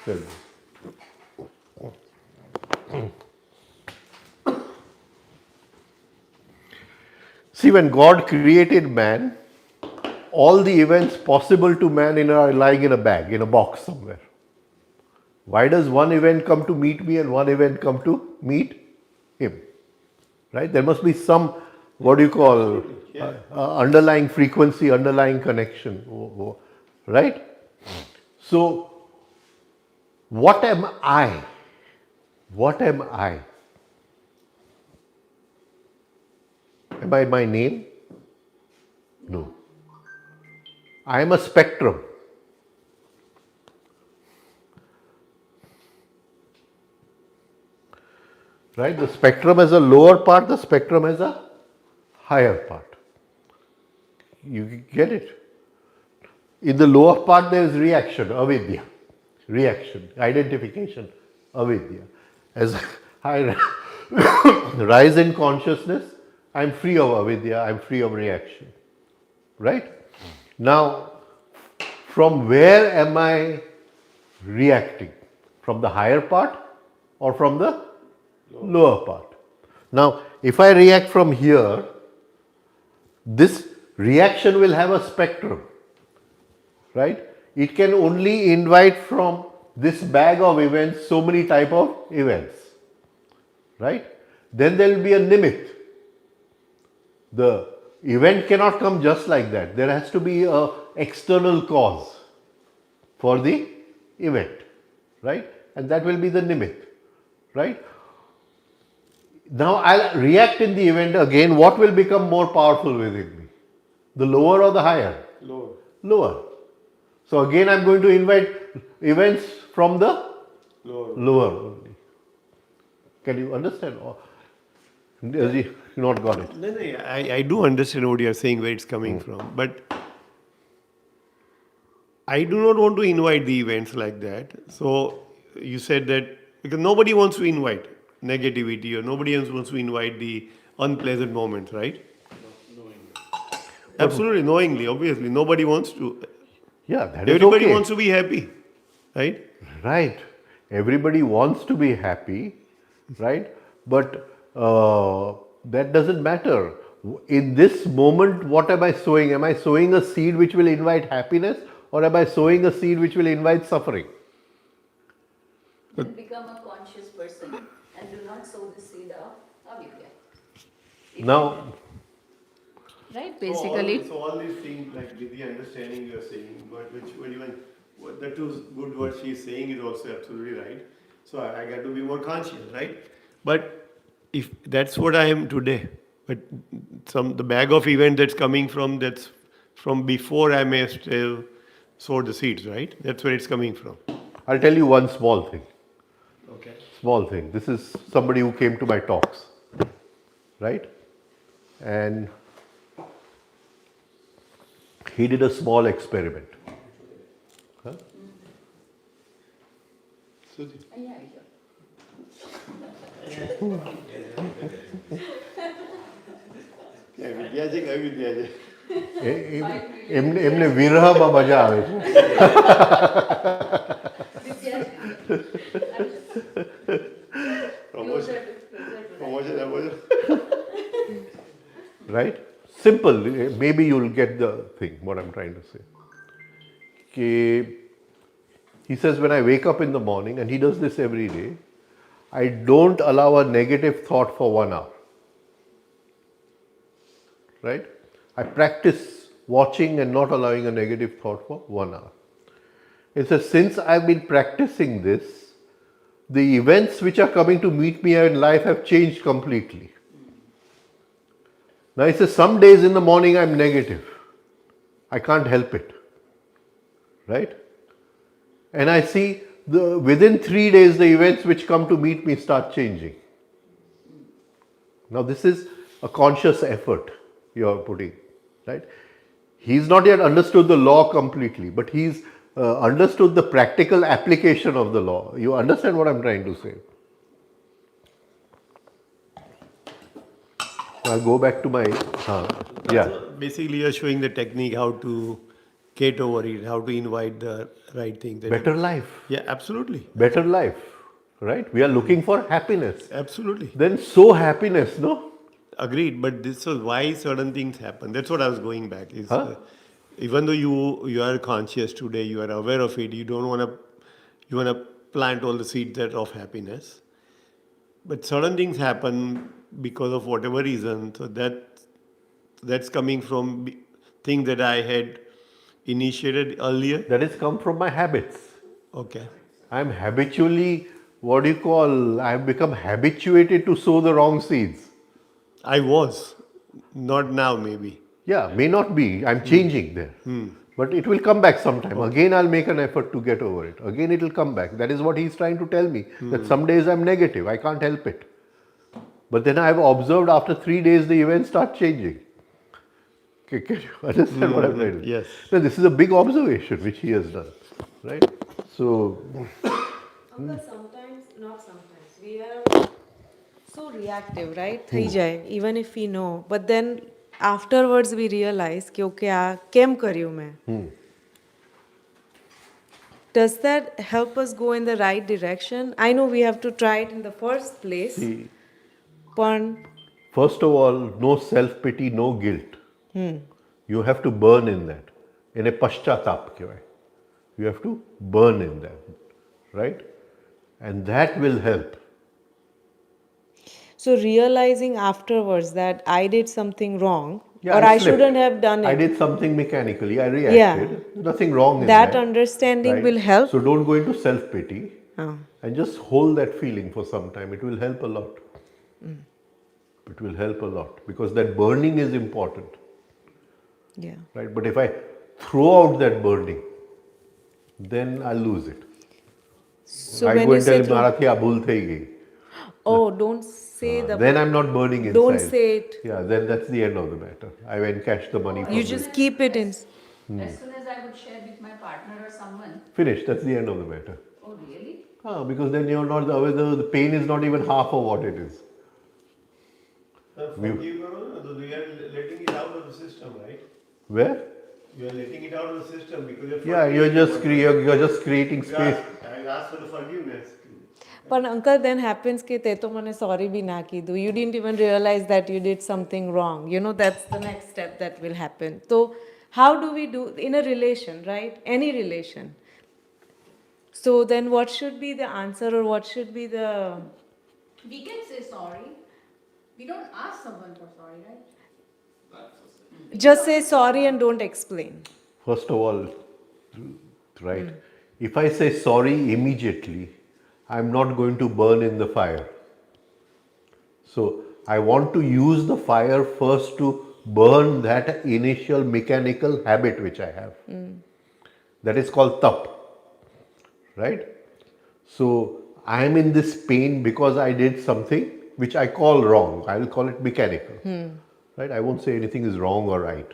said this. See, when God created man, all the events possible to man are lying in a bag, in a box somewhere. Why does one event come to meet me and one event come to meet him? Right? There must be some, what do you call, underlying frequency, underlying connection. Right? So, what am I? What am I? Am I my name? No. I am a spectrum. Right? The spectrum has a lower part, the spectrum has a higher part. You get it? In the lower part there is reaction, avidya. Reaction, identification, avidya. As I rise in consciousness, I am free of avidya, I am free of reaction. Right? Now, from where am I reacting? From the higher part or from the lower part? Now, if I react from here, this reaction will have a spectrum. Right? It can only invite from this bag of events so many type of events. Right? Then there will be a nimitt. The event cannot come just like that. There has to be an external cause for the event. Right? And that will be the nimitt. Right? Now I'll react in the event again. What will become more powerful within me? The lower or the higher? Lower. Lower. So again I'm going to invite events from the Lower. only. Can you understand? Or has he not got it? No, I do understand what you are saying, where it's coming from, but I do not want to invite the events like that. So you said that because nobody wants to invite negativity or nobody else wants to invite the unpleasant moments, right? Absolutely, knowingly, obviously. Nobody wants to. Yeah, that is Everybody okay. wants to be happy, right? Right. Everybody wants to be happy, right? But that doesn't matter. In this moment, what am I sowing? Am I sowing a seed which will invite happiness, or am I sowing a seed which will invite suffering? Then become a conscious person and do not sow the seed of avidya. Now, Right? Basically, So all these things, like with the understanding you are saying, but that was good what she is saying is also absolutely right. So I got to be more conscious, right? But if that's what I am today, but the bag of event that's from before I may still sow the seeds, right? That's where it's coming from. I'll tell you one small thing. Okay. Small thing. This is somebody who came to my talks, right? And he did a small experiment. Huh? એમને વિરહમાં મજા આવે છે. Right? Simple. Maybe you'll get the thing, what I'm trying to say. He says, when I wake up in the morning, and he does this every day, I don't allow a negative thought for 1 hour. Right? I practice watching and not allowing a negative thought for 1 hour. It says, since I've been practicing this, the events which are coming to meet me in life have changed completely. Now it says, some days in the morning I'm negative. I can't help it. Right? And I see within 3 days the events which come to meet me start changing. Now this is a conscious effort you are putting. Right? He's not yet understood the law completely, but he's understood the practical application of the law. You understand what I'm trying to say? I'll go back to my, yeah. Basically, you're showing the technique how to get over it, how to invite the right thing. Better life. Yeah, absolutely. Better life. Right? We are looking for happiness. Absolutely. Then sow happiness, no? Agreed, but this is why certain things happen. That's what I was going back. Is Huh? even though you are conscious today, you are aware of it. You don't want to. You want to plant all the seeds of happiness. But certain things happen because of whatever reason. So that's coming from things that I had initiated earlier. That has come from my habits. Okay. I'm habitually, I've become habituated to sow the wrong seeds. I was, not now maybe. Yeah, may not be. I'm changing there. But it will come back sometime. Again, I'll make an effort to get over it. Again, it will come back. That is what he's trying to tell me. That some days I'm negative. I can't help it. But then I've observed after 3 days the events start changing. Can you understand what I'm trying to say? Yes. Now, this is a big observation which he has done. Right? So, Uncle, sometimes, not sometimes, we are so reactive, right? થઈ જાય, even if we know. But then afterwards we realize कि okay, કેમ કર્યું मैं? Does that help us go in the right direction? I know we have to try it in the first place. see, પણ first of all, no self-pity, no guilt. You have to burn in that. In a paschatap kehvaye. You have to burn in that. Right? And that will help. so realizing afterwards that I did something wrong Yeah, or I slipped. shouldn't have done it. I did something mechanically. I reacted. There's nothing wrong in That that. understanding will help. So don't go into self-pity Oh. and just hold that feeling for some time. It will help a lot. It will help a lot because that burning is important. Yeah. Right? But if I throw out that burning, then I'll lose it. So I when go you and tell say him, "Marathi abul thai gayi." oh, don't say the Then I'm not burning inside. Don't say it. Yeah, then that's the end of the matter. I encashed the money from You just keep it in. As soon as I would share with my partner or someone, Finished. That's the end of the matter. oh really? Because then you're not the pain is not even half of what it is. You are letting it out of the system, right? Where? You are letting it out of the system because Yeah, you're just creating space. I asked for the forgiveness. But uncle, then happens कि ते तो मने sorry भी ना कीधु. You didn't even realize that you did something wrong. You know, that's the next step that will happen. So how do we do in a relation, right? Any relation. So then what should be the answer or what should be the... We can say sorry. We don't ask someone for sorry, right? Just say sorry and don't explain. First of all, right? If I say sorry immediately, I'm not going to burn in the fire. So I want to use the fire first to burn that initial mechanical habit which I have. That is called tap. Right? So I am in this pain because I did something which I call wrong. I will call it mechanical. Right? I won't say anything is wrong or right.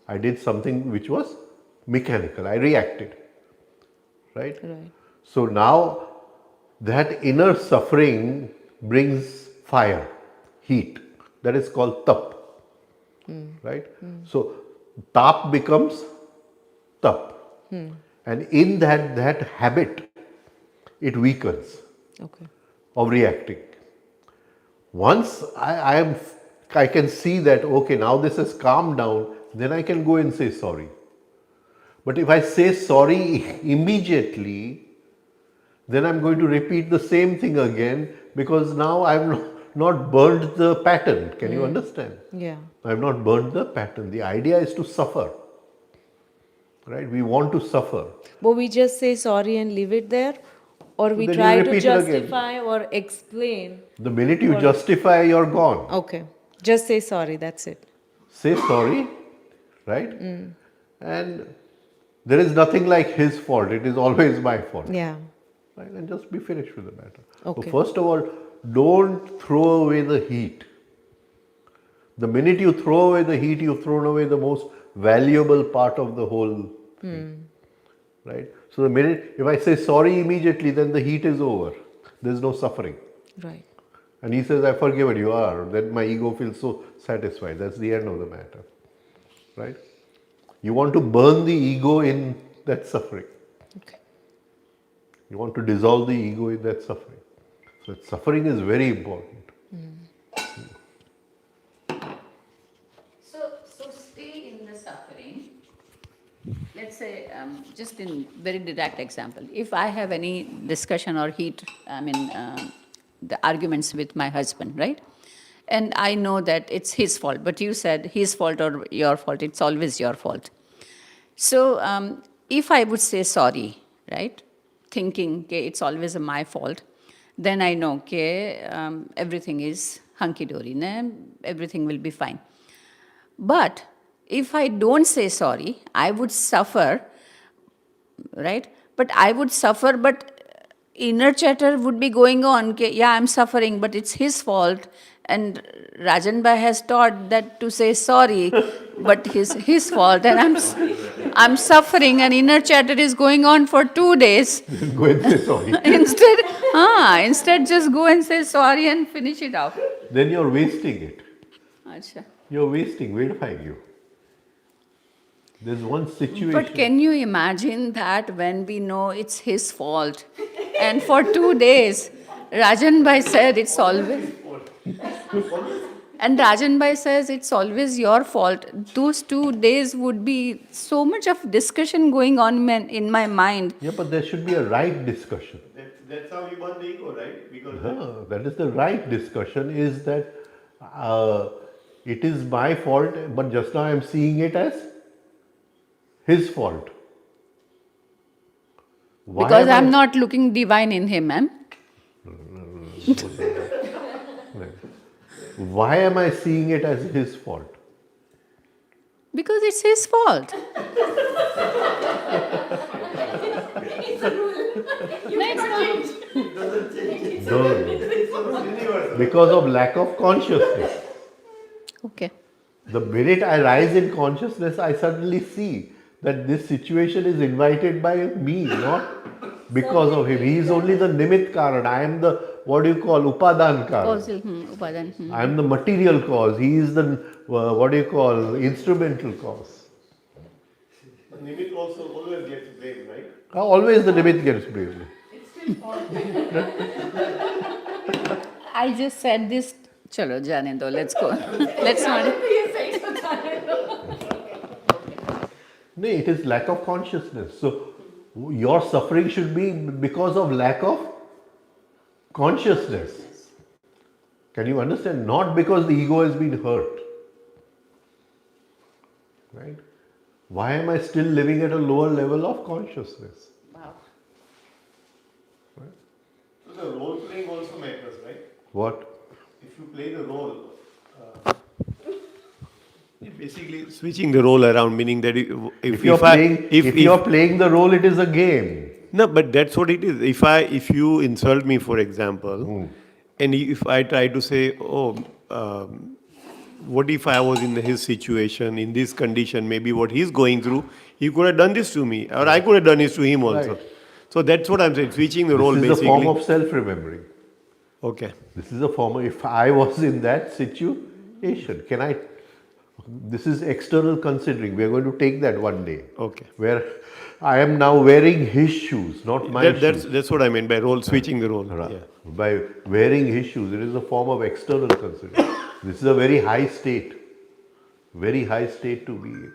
I did something which was mechanical. I reacted. Right? So now that inner suffering brings fire, heat. That is called tap. Right? So tap becomes tap. And in that habit, it weakens Okay. of reacting. Once I can see that, okay, now this has calmed down, then I can go and say sorry. But if I say sorry immediately, then I'm going to repeat the same thing again because now I've not burned the pattern. Can you understand? Yeah. I've not burned the pattern. The idea is to suffer. Right? We want to suffer. But we just say sorry and leave it there, or we Then you try to repeat it again. justify or explain. The minute you justify, you're gone. Okay. Just say sorry, that's it. Say sorry, right? And there is nothing like his fault. It is always my fault. Yeah. Right? And just be finished with the matter. Okay. So first of all, don't throw away the heat. The minute you throw away the heat, you've thrown away the most valuable part of the whole thing. Right? So the minute, if I say sorry immediately, then the heat is over. There's no suffering. Right. And he says, I've forgiven you. Then my ego feels so satisfied. That's the end of the matter. Right? You want to burn the ego in that suffering. Okay. You want to dissolve the ego in that suffering. So suffering is very important. So stay in the suffering. Let's say, just in very direct example, if I have any discussion or heat, the arguments with my husband, right? And I know that it's his fault, but you said his fault or your fault, it's always your fault. So if I would say sorry, right, thinking, okay, it's always my fault, then I know, okay, everything is hunky-dory, everything will be fine. But if I don't say sorry, I would suffer, right? But I would suffer, but inner chatter would be going on, okay, yeah, I'm suffering, but it's his fault. And Rajan Bhai has taught that to say sorry, but his fault. And I'm suffering, and inner chatter is going on for 2 days. Go and say sorry. Instead just go and say sorry and finish it off. Then you're wasting it. Achha. You're wasting. Wait for you. There's one situation. But can you imagine that when we know it's his fault, and for 2 days, Rajan Bhai said it's always, and Rajan Bhai says it's always your fault. Those 2 days would be so much of discussion going on in my mind. Yeah, but there should be a right discussion. That's how you burn the ego, right? Because That is the right discussion, is that it is my fault, but just now I'm seeing it as his fault. Why Because am I'm I- not looking divine in him, Why am I seeing it as his fault? Because it's his fault. No. Because of lack of consciousness. Okay. The minute I rise in consciousness, I suddenly see that this situation is invited by me, not because of him. He is only the nimit karan. I am the, what do you call, upadan karan. Causal, upadan. I am the material cause. He is the, what do you call, instrumental cause. the nimit also always gets blamed, right? Always the nimit gets blamed. I just said this. Chalo, jane do. Let's go. Let's not. No, it is lack of consciousness. So your suffering should be because of lack of consciousness. Can you understand? Not because the ego has been hurt. Right? Why am I still living at a lower level of consciousness? Wow. So the role playing also matters, right? What? If you play the role, Basically, switching the role around, meaning that If you're playing the role, it is a game. No, but that's what it is. If you insult me, for example, and if I try to say, what if I was in his situation, in this condition, maybe what he's going through, he could have done this to me, or I could have done this to him also. Right. So that's what I'm saying, switching the role This is basically. a form of self-remembering. Okay. This is a form of, if I was in that situation, this is external considering. We are going to take that one day. Okay. Where I am now wearing his shoes, not my shoes. That's what I meant by role, switching the role. Right. Yeah. By wearing his shoes, it is a form of external considering. This is a very high state to be in.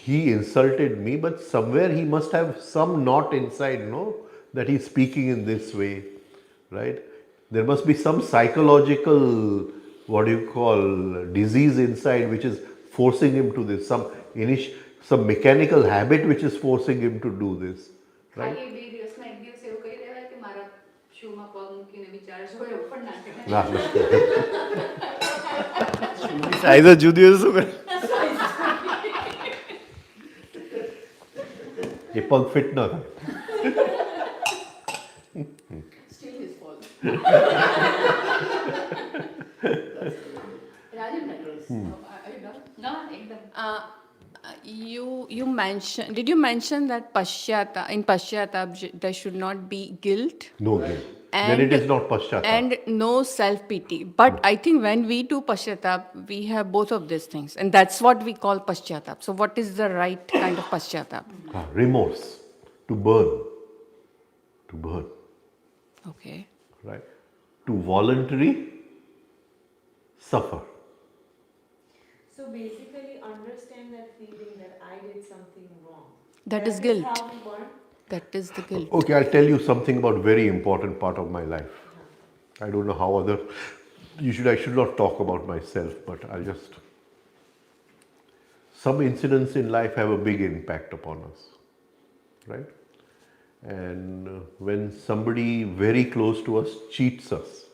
he insulted me, but somewhere he must have some knot inside, no, that he's speaking in this way, right? There must be some psychological, what do you call, disease inside which is forcing him to this, some mechanical habit which is forcing him to do this, right? ખાલી 2 દિવસમાં એક દિવસ એવું કહી દેવાય કે મારા શૂમાં પગ મૂકીને વિચારે છો એવું પણ ના કહેવાય. ના, સાઈઝ જ જુદી હોય તો શું કરે? એ પગ ફિટ ન થાય. Still his fault. Rajen Vakil. Are you done? No, ekdam. You mentioned, did you mention that in Pashyatap there should not be guilt No guilt. Then it is not Paschatap. and no self-pity? But I think when we do Pashyatap, we have both of these things, and that's what we call Pashyatap. So what is the right kind of Pashyatap? Remorse, to burn, Okay. right? To voluntary suffer. So basically understand that feeling that I did something wrong. That is guilt. How we burn. That is the guilt. Okay, I'll tell you something about very important part of my life. I don't know how I should not talk about myself, but I'll just. Some incidents in life have a big impact upon us, right? And when somebody very close to us cheats us,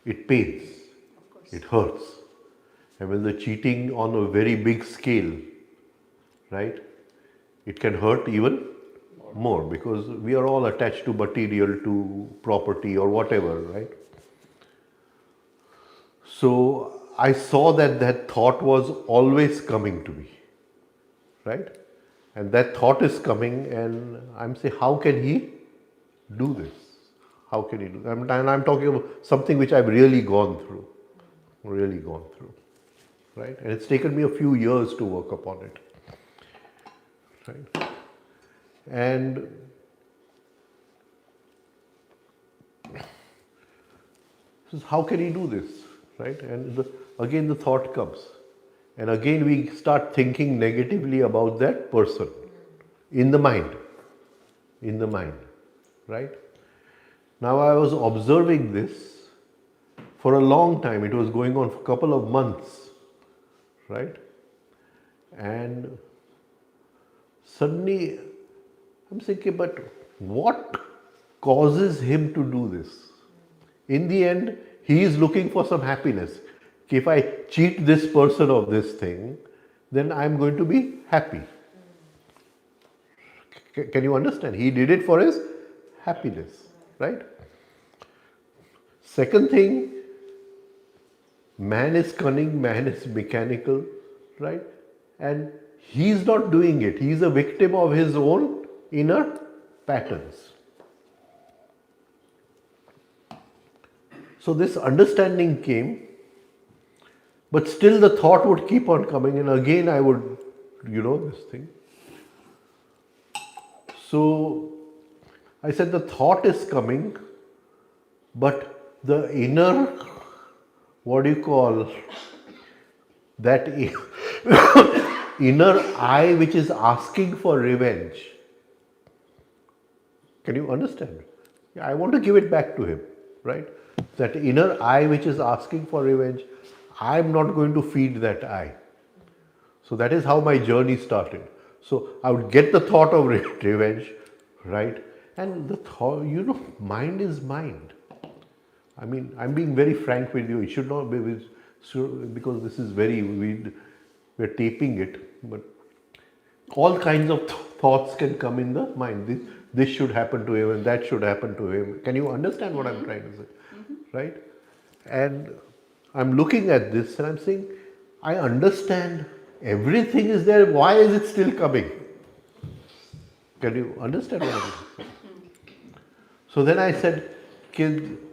it pains, it hurts. And when the cheating on a very big scale, right, it can hurt even more because we are all attached to material, to property or whatever, right? So I saw that thought was always coming to me, right? And that thought is coming and I'm saying, how can he do this? How can he do that? And I'm talking about something which I've really gone through, right? And it's taken me a few years to work upon it, right? And how can he do this, right? And again the thought comes, and again we start thinking negatively about that person in the mind, right? Now I was observing this for a long time. It was going on for a couple of months, right? And suddenly I'm thinking, but what causes him to do this? In the end, he is looking for some happiness. If I cheat this person of this thing, then I'm going to be happy. Can you understand? He did it for his happiness, right? Second thing, man is cunning, man is mechanical, right? And he's not doing it. He's a victim of his own inner patterns. So this understanding came, but still the thought would keep on coming, and again I would, this thing. So I said the thought is coming, but the inner, what do you call, that inner I which is asking for revenge. Can you understand? Yeah, I want to give it back to him, right? That inner I which is asking for revenge, I'm not going to feed that I. So that is how my journey started. So I would get the thought of revenge, right? And the thought, mind is mind. I mean, I'm being very frank with you. It should not be because this is we're taping it, but all kinds of thoughts can come in the mind. This should happen to him and that should happen to him. Can you understand what I'm trying to say? Right? And I'm looking at this and I'm saying, I understand everything is there. Why is it still coming? Can you understand what I'm saying? So then I said,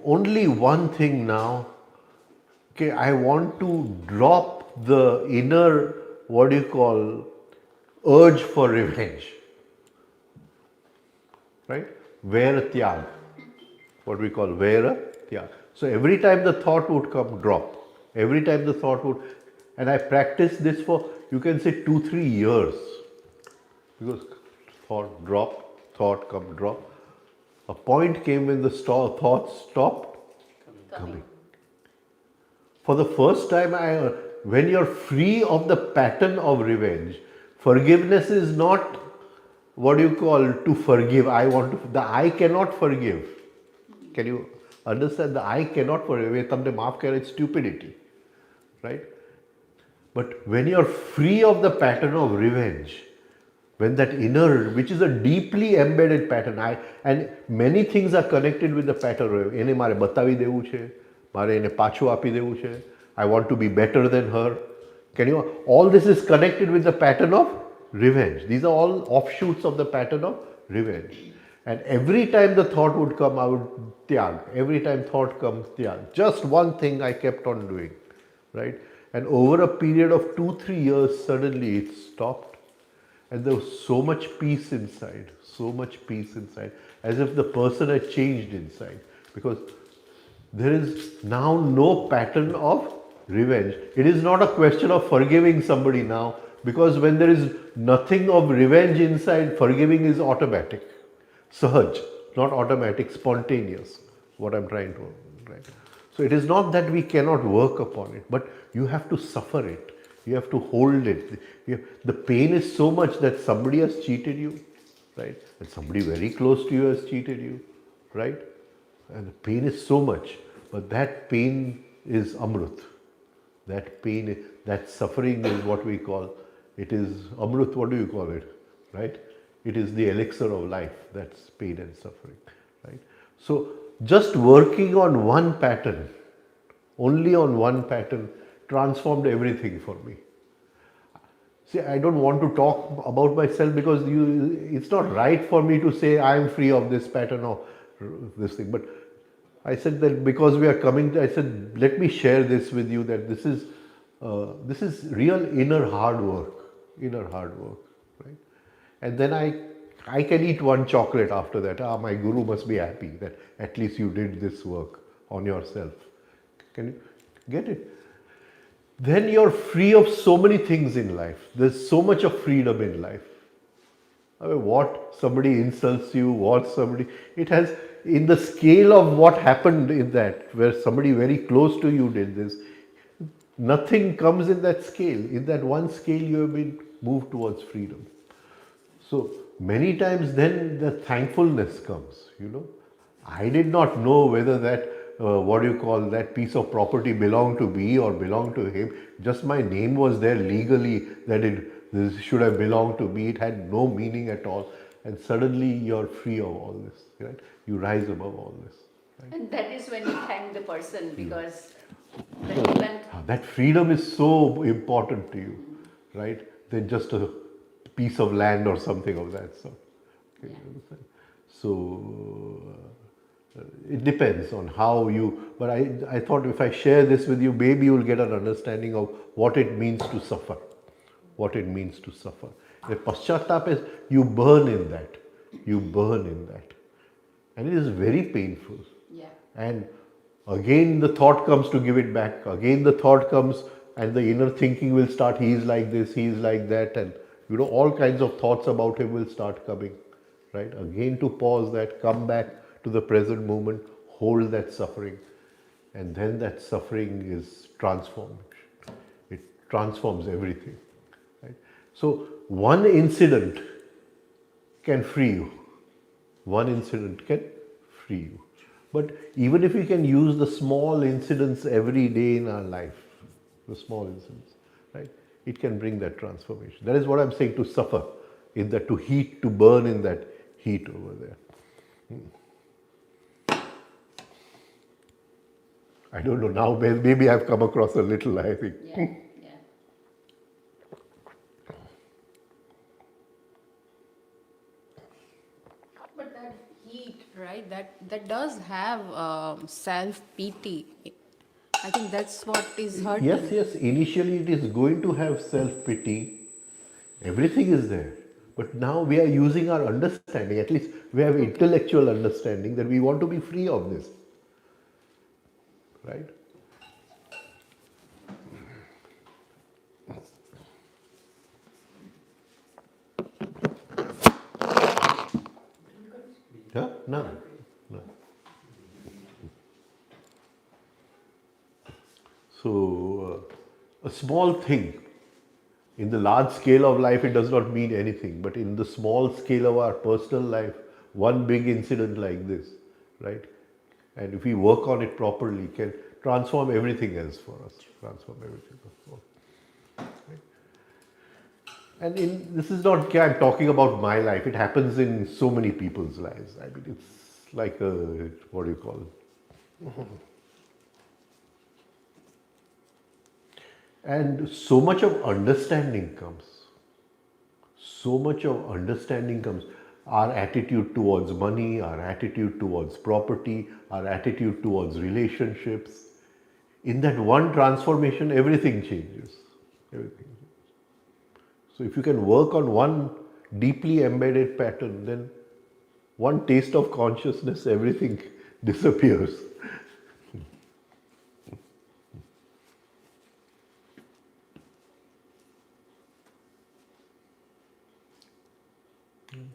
only one thing now. I want to drop the inner, urge for revenge. Right? Vaira tyag. What we call vaira tyag. So every time the thought would come, drop. Every time the thought would, And I practiced this for, you can say, 2-3 years. Because thought drop, thought come drop. A point came when the thoughts stopped coming. For the first time, when you're free of the pattern of revenge, forgiveness is not what do you call to forgive. The I cannot forgive. Can you understand? The I cannot forgive. It's stupidity, right? But when you're free of the pattern of revenge, when that inner, which is a deeply embedded pattern, and many things are connected with the pattern. એને મારે બતાવી દેવું છે, મારે એને પાછું આપી દેવું છે, I want to be better than her. All this is connected with the pattern of revenge. These are all offshoots of the pattern of revenge. And every time the thought would come, I would tyag. Every time thought comes, tyag. Just one thing I kept on doing, right? And over a period of 2-3 years, suddenly it stopped. And there was so much peace inside, as if the person had changed inside. Because there is now no pattern of revenge. It is not a question of forgiving somebody now, because when there is nothing of revenge inside, forgiving is automatic. Sahaj, not automatic, spontaneous, what I'm trying to, right? So it is not that we cannot work upon it, but you have to suffer it. You have to hold it. The pain is so much that somebody has cheated you, right? And somebody very close to you has cheated you, right? And the pain is so much, but that pain is Amrut. That pain, that suffering is what we call, it is Amrut, what do you call it, right? It is the elixir of life, that's pain and suffering, right? So just working on one pattern, only on one pattern, transformed everything for me. See, I don't want to talk about myself because it's not right for me to say I am free of this pattern or this thing. But I said that because we are coming, I said, let me share this with you, that this is real inner hard work, right? And then I can eat one chocolate after that. My guru must be happy that at least you did this work on yourself. Can you get it? Then you're free of so many things in life. There's so much of freedom in life. I mean, what somebody insults you, it has, in the scale of what happened in that, where somebody very close to you did this, nothing comes in that scale. In that one scale, you have been moved towards freedom. So many times then the thankfulness comes, I did not know whether that that piece of property belonged to me or belonged to him. Just my name was there legally that this should have belonged to me. It had no meaning at all. And suddenly you're free of all this, right? You rise above all this. Right? And that is when you thank the person, because the event. That freedom is so important to you, right? Than just a piece of land or something of that sort. Okay, yeah. So it depends on how you, but I thought if I share this with you, maybe you'll get an understanding of what it means to suffer. The paschatap is, you burn in that. And it is very painful. Yeah. And again the thought comes to give it back. Again the thought comes and the inner thinking will start, he is like this, he is like that, and all kinds of thoughts about him will start coming. Right? Again to pause that, come back to the present moment, hold that suffering, and then that suffering is transformed. It transforms everything. Right? So one incident can free you. But even if we can use the small incidents every day in our life, the small incidents, right? It can bring that transformation. That is what I'm saying, to suffer, in that, to burn in that heat over there. I don't know, now maybe I've come across a little, I think. Yeah. But that heat, right, that does have self-pity. I think that's what is hurting. Yes, initially it is going to have self-pity. Everything is there. But now we are using our understanding, at least we have intellectual understanding that we want to be free of this. Right? None. None. So, a small thing, in the large scale of life, it does not mean anything, but in the small scale of our personal life, one big incident like this, right? And if we work on it properly, can transform everything else for us. Transform everything else. Right? And this is not, I'm talking about my life, it happens in so many people's lives. I mean, it's like a, what do you call it? And so much of understanding comes. So much of understanding comes. Our attitude towards money, our attitude towards property, our attitude towards relationships. In that one transformation, everything changes. Everything. So if you can work on one deeply embedded pattern, then one taste of consciousness, everything disappears.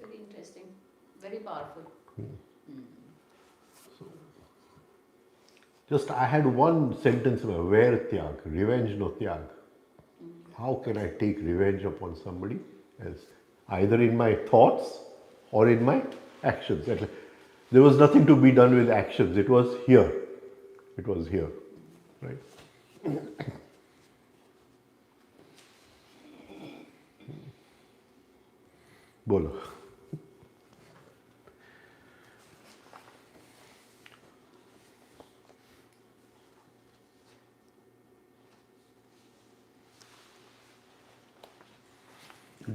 Very interesting, very powerful. Just I had one sentence where tyag, revenge no tyag. How can I take revenge upon somebody else? Either in my thoughts or in my actions. There was nothing to be done with actions. It was here. It was here. Right? Bolo.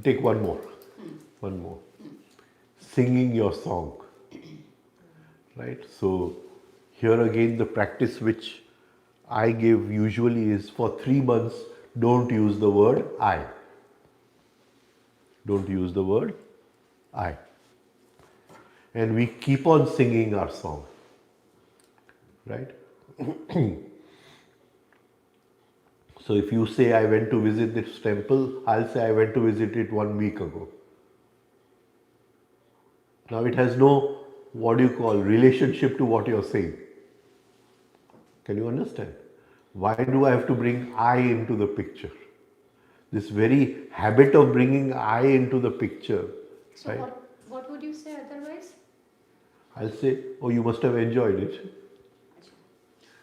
Take one more. One more. Singing your song. Right? So, here again, the practice which I give usually is for 3 months, don't use the word I. Don't use the word I. And we keep on singing our song. Right? So if you say I went to visit this temple, I'll say I went to visit it 1 week ago. Now it has no, what do you call, relationship to what you're saying. Can you understand? Why do I have to bring I into the picture? This very habit of bringing I into the picture. So Right? what would you say otherwise? I'll say, oh, you must have enjoyed it.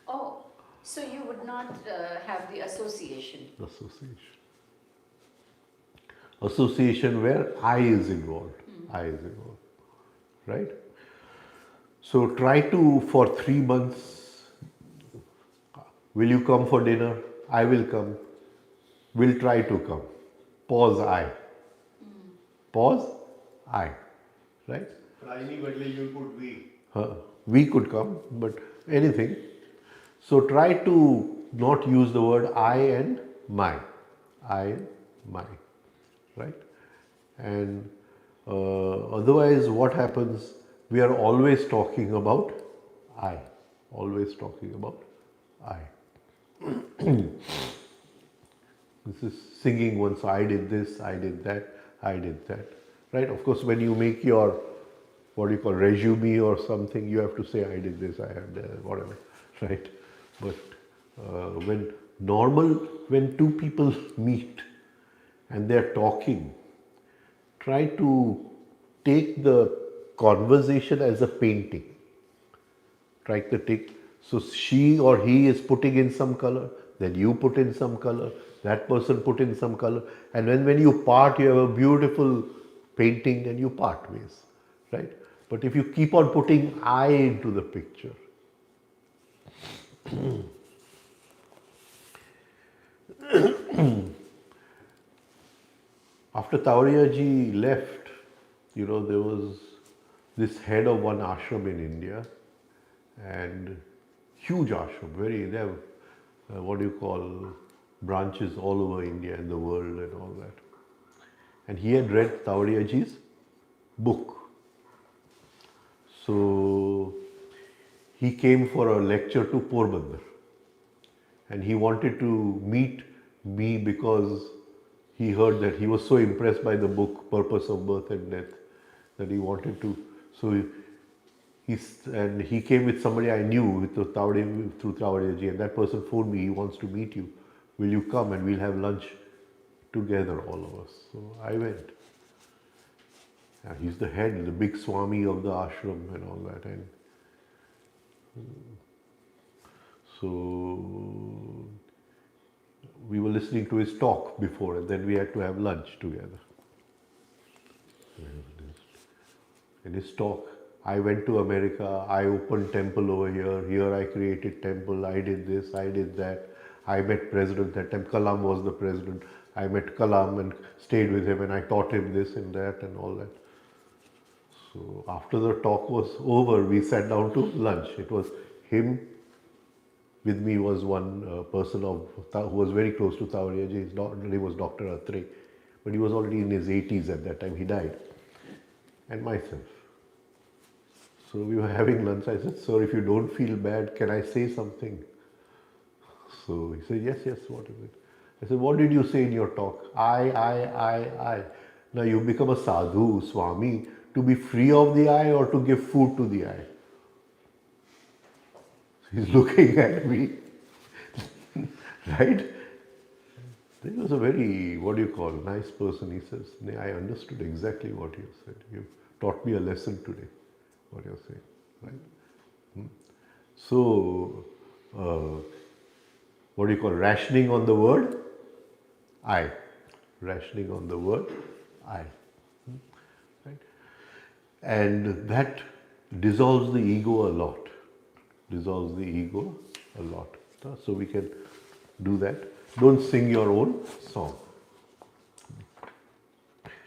Oh, so you would not have the association. Association. Association where I is involved. I is involved. Right? So try to, for 3 months, will you come for dinner? I will come. Will try to come. Pause I. Pause I. Right? Rajni badle you put we. We could come, but anything. So try to not use the word I and my. I and my. Right? And otherwise, what happens? We are always talking about I. Always talking about I. This is singing once, I did this, I did that, I did that. Right? Of course, when you make your, what do you call, resume or something, you have to say, I did this, I had whatever. Right? But when two people meet and they're talking, try to take the conversation as a painting. Try to take, so she or he is putting in some color, then you put in some color, that person put in some color, and when you part, you have a beautiful painting and you part ways. Right? But if you keep on putting I into the picture, after Tauriya ji left, there was this head of one ashram in India, and huge ashram, they have, what do you call, branches all over India and the world and all that. And he had read Tauriya ji's book. So he came for a lecture to Porbandar, and he wanted to meet me because he heard that he was so impressed by the book Purpose of Birth and Death that he wanted to. So And he came with somebody I knew through Tawade, and that person phoned me. He wants to meet you. Will you come and we'll have lunch together, all of us. So I went. He's the head, the big Swami of the ashram and all that. And so we were listening to his talk before, and then we had to have lunch together. In his talk, I went to America, I opened temple over here I created temple, I did this, I did that. I met President that time, Kalam was the president. I met Kalam and stayed with him and I taught him this and that and all that. So after the talk was over, we sat down to lunch. It was him, with me was one person who was very close to Tawariyaji. His name was Dr. Atre, but he was already in his 80s at that time, he died. And myself. So we were having lunch. I said, sir, if you don't feel bad, can I say something? So he said, yes, what is it? I said, what did you say in your talk? I. Now you become a sadhu, Swami, to be free of the I or to give food to the I? He's looking at me, right? He was a very, nice person. He says, I understood exactly what you said. You taught me a lesson today, what you're saying, right? So, rationing on the word I. Rationing on the word I. Right? And that dissolves the ego a lot. Dissolves the ego a lot. So we can do that. Don't sing your own song.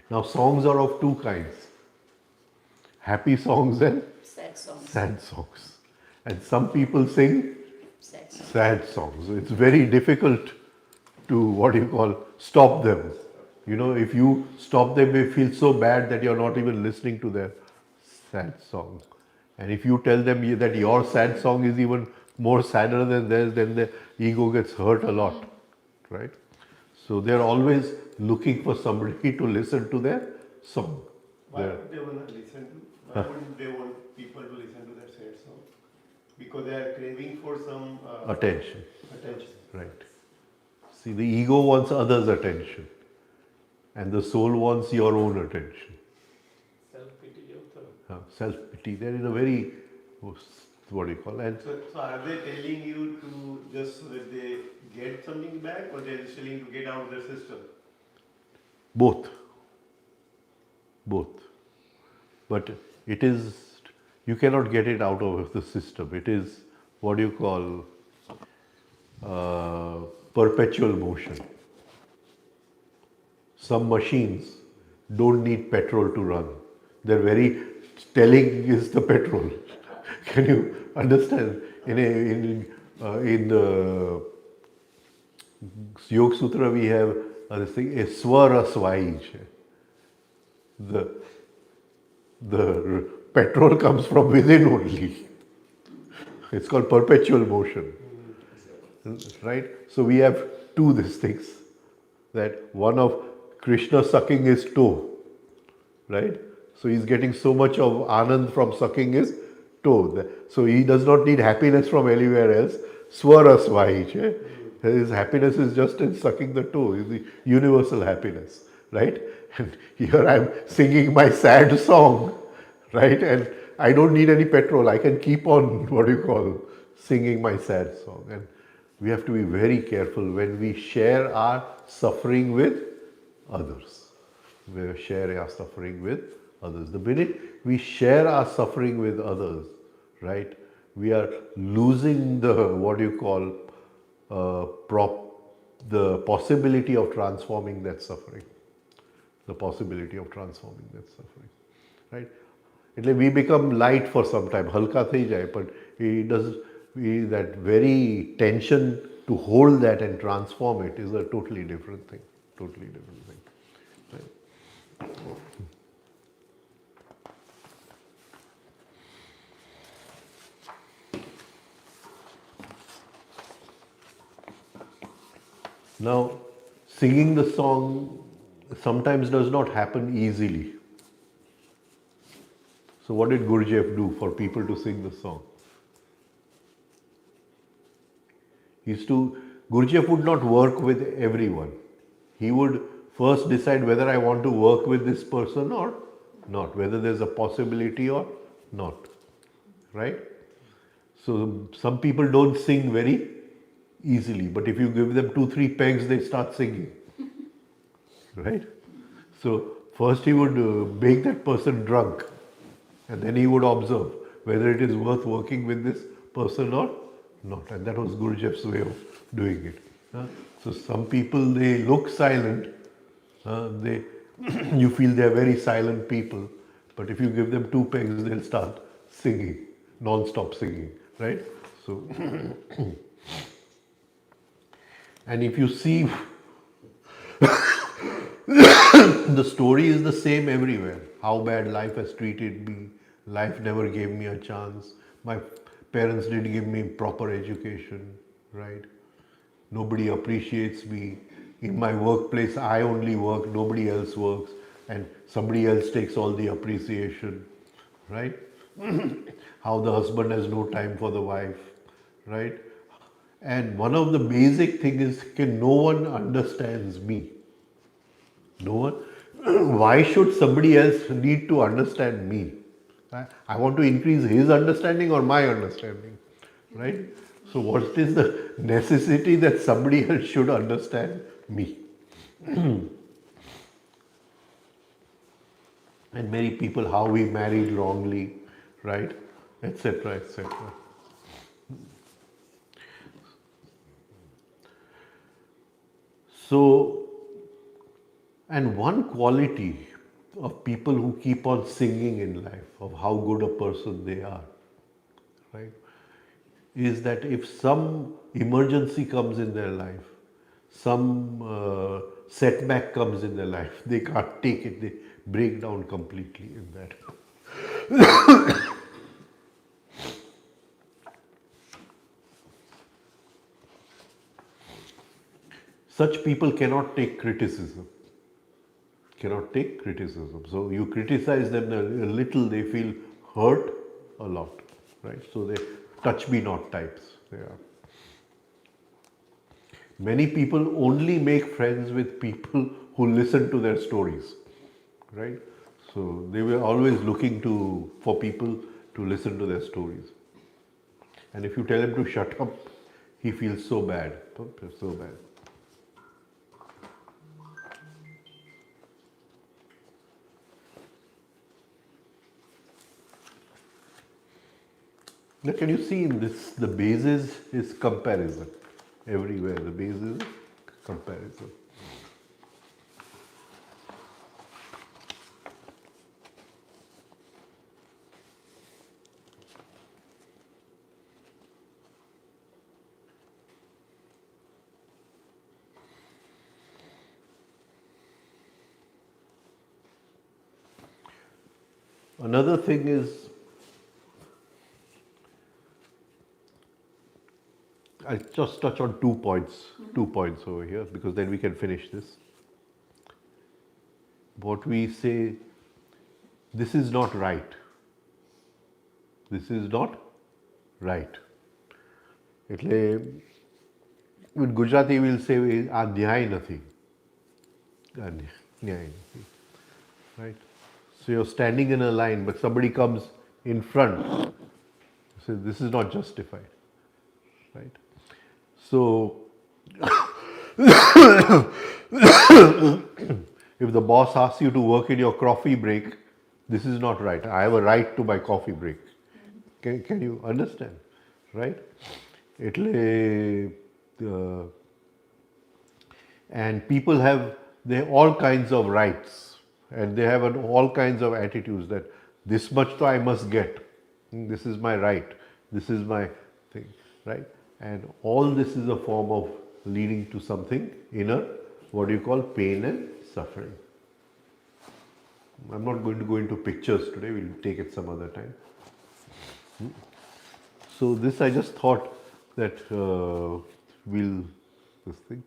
Now songs are of two kinds. Happy songs and Sad songs. sad songs. And some people sing Sad songs. sad songs. It's very difficult to, stop them. You know, if you stop them, they feel so bad that you're not even listening to their sad song. And if you tell them that your sad song is even more sadder than theirs, then the ego gets hurt a lot, right? So they're always looking for somebody to listen to their song. Why would they want to listen to? Why wouldn't they want people to listen to that sad song? Because they are craving for some Attention, attention. right? See, the ego wants others' attention, and the soul wants your own attention. Self-pity Self-pity. They're in a very, and So are they telling you to just so that they get something back, or they're just telling you to get out of their system? both. But it is, you cannot get it out of the system. It is perpetual motion. Some machines don't need petrol to run. They're very telling is the petrol. Can you understand? In the Yoga Sutra we have this thing, a swara swaij. The petrol comes from within only. It's called perpetual motion. Right? So we have two these things. That one of Krishna sucking his toe. Right? So he's getting so much of anand from sucking his toe. So he does not need happiness from anywhere else. Swara swaij. His happiness is just in sucking the toe. It's the universal happiness. Right? And here I'm singing my sad song. Right? And I don't need any petrol. I can keep on, singing my sad song. And we have to be very careful when we share our suffering with others. We share our suffering with others. The minute we share our suffering with others, right, we are losing the, the possibility of transforming that suffering. The possibility of transforming that suffering, right? We become light for some time, halka thai jai, but that very tension to hold that and transform it is a totally different thing. Totally different thing. Right? Now, singing the song sometimes does not happen easily. So what did Gurdjieff do for people to sing the song? Gurdjieff would not work with everyone. He would first decide whether I want to work with this person or not, whether there's a possibility or not, right? So some people don't sing very easily, but if you give them 2-3 pegs, they start singing, right? So first he would make that person drunk, and then he would observe whether it is worth working with this person or not. And that was Gurdjieff's way of doing it. So some people, they look silent, they you feel they are very silent people, but if you give them 2 pegs, they'll start singing, non-stop singing, right? So, and if you see, the story is the same everywhere. How bad life has treated me. Life never gave me a chance. My parents didn't give me proper education, right? Nobody appreciates me. In my workplace, I only work, nobody else works, and somebody else takes all the appreciation, right? How the husband has no time for the wife, right? And one of the basic things is, no one understands me. No one. Why should somebody else need to understand me? I want to increase his understanding or my understanding, right? So what is the necessity that somebody else should understand me? And many people, how we married wrongly, right? Etc. etc. So, and one quality of people who keep on singing in life, of how good a person they are, right, is that if some emergency comes in their life, some setback comes in their life, they can't take it, they break down completely in that. Such people cannot take criticism. Cannot take criticism. So you criticize them a little, they feel hurt a lot, right? So they touch me not types. They are. Many people only make friends with people who listen to their stories, right? So they were always looking for people to listen to their stories. And if you tell him to shut up, he feels so bad, so bad. Now can you see in this, the basis is comparison. Everywhere the basis is comparison. Another thing is, I'll just touch on 2 points, 2 points over here, because then we can finish this. What we say, this is not right. This is not right. એટલે in Gujarati we will say, આ ન્યાય નથી. ન્યાય નથી. Right? So you're standing in a line, but somebody comes in front. You say, this is not justified. Right? So, if the boss asks you to work in your coffee break, this is not right. I have a right to my coffee break. Can you understand? Right? And people have all kinds of rights. And they have all kinds of attitudes that this much I must get. This is my right. This is my thing, right? And all this is a form of leading to something inner, what do you call, pain and suffering. I'm not going to go into pictures today. We'll take it some other time. So this I just thought that this thing.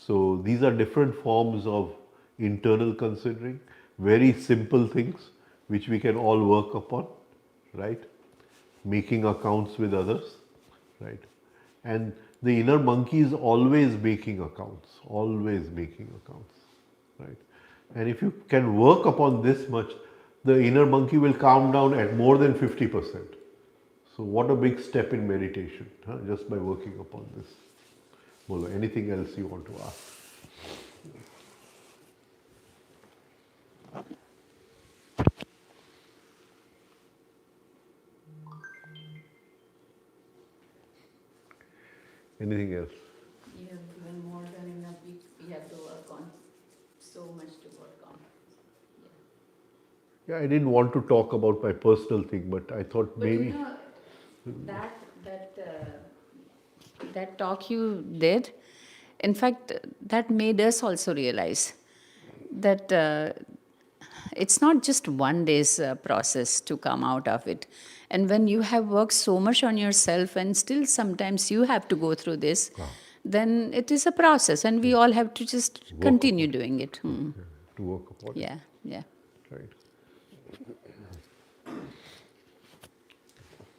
So these are different forms of internal considering. Very simple things which we can all work upon, right? Making accounts with others, right? And the inner monkey is always making accounts, right? And if you can work upon this much, the inner monkey will calm down at more than 50%. So what a big step in meditation, huh? Just by working upon this. Bolo, anything else you want to ask? Anything else? You have given more than enough. We have to work on. So much to work on. Yeah, I didn't want to talk about my personal thing, but I thought But maybe. you know, that talk you did, in fact, that made us also realize that it's not just one day's process to come out of it. And when you have worked so much on yourself and still sometimes you have to go through this, then it is a process and we all have to just continue doing it. To work upon it. Yeah, yeah. Right.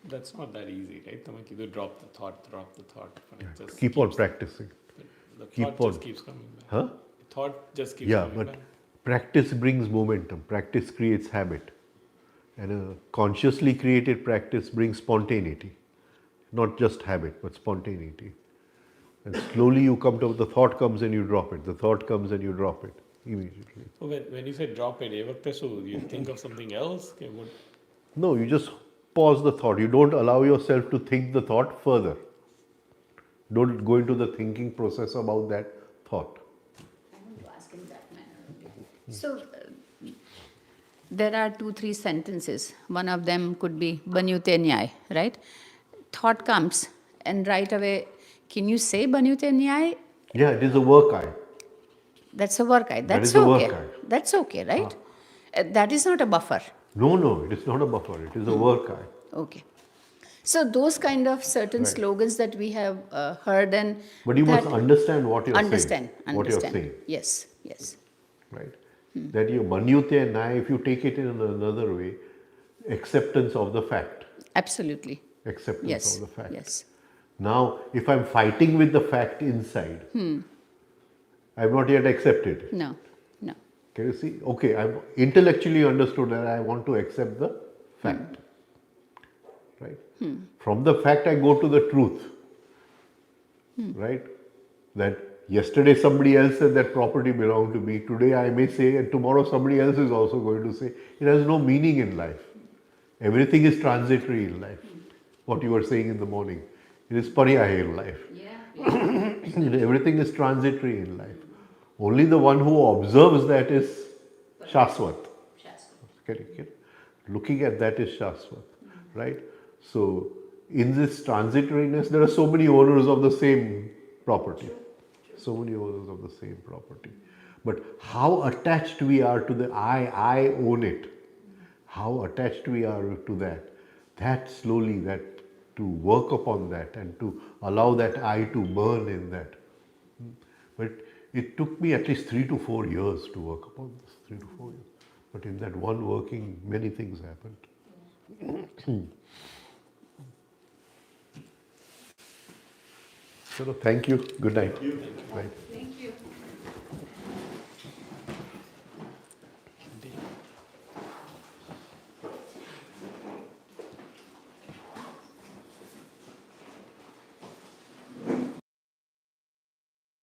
That's not that easy, right? Tamak, you drop the thought, and it just Keep on keeps- practicing. The keep thought on. just keeps coming back. Huh? The thought just keeps Yeah, coming but back. practice brings momentum. Practice creates habit. And a consciously created practice brings spontaneity. Not just habit, but spontaneity. And slowly you come to, the thought comes and you drop it. The thought comes and you drop it immediately. So when you say drop it, you think of something else? Okay, what? No, you just pause the thought. You don't allow yourself to think the thought further. Don't go into the thinking process about that thought. I want to ask in that manner only. So, there are 2, 3 sentences. One of them could be Banyute Nyay, right? Thought comes, and right away, can you say Banyute Nyay? Yeah, it is a work eye. That's a work eye. That That's is a okay. work eye. That's okay, right? That is not a buffer. No, it is not a buffer. It is a work eye. Okay. So those kind of certain Right. slogans that we have heard and But you must that- understand what you're understand, saying. What you're understand. saying. Yes, yes. Right? That your manyute and I, if you take it in another way, acceptance of the fact. Absolutely. Acceptance Yes. of the fact. Yes. Now, if I'm fighting with the fact inside, I've not yet accepted. No, no. Can you see? Okay, I've intellectually understood that I want to accept the fact. Right? From the fact, I go to the truth. Right? That yesterday somebody else said that property belonged to me. Today I may say, and tomorrow somebody else is also going to say. It has no meaning in life. Everything is transitory in life. What you were saying in the morning. It is pariyaha in life. Yeah. Everything is transitory in life. Only the one who observes that is Shaswat. Correct. Looking at that is Shaswat. Right? So, in this transitoriness, there are so many owners of the same property. So many owners of the same property. But how attached we are to the I own it. How attached we are to that slowly, that to work upon that and to allow that I to burn in that. But it took me at least 3 to 4 years to work upon this, 3 to 4 years. But in that one working, many things happened. So thank you. Good night. Thank you. Right. Thank you.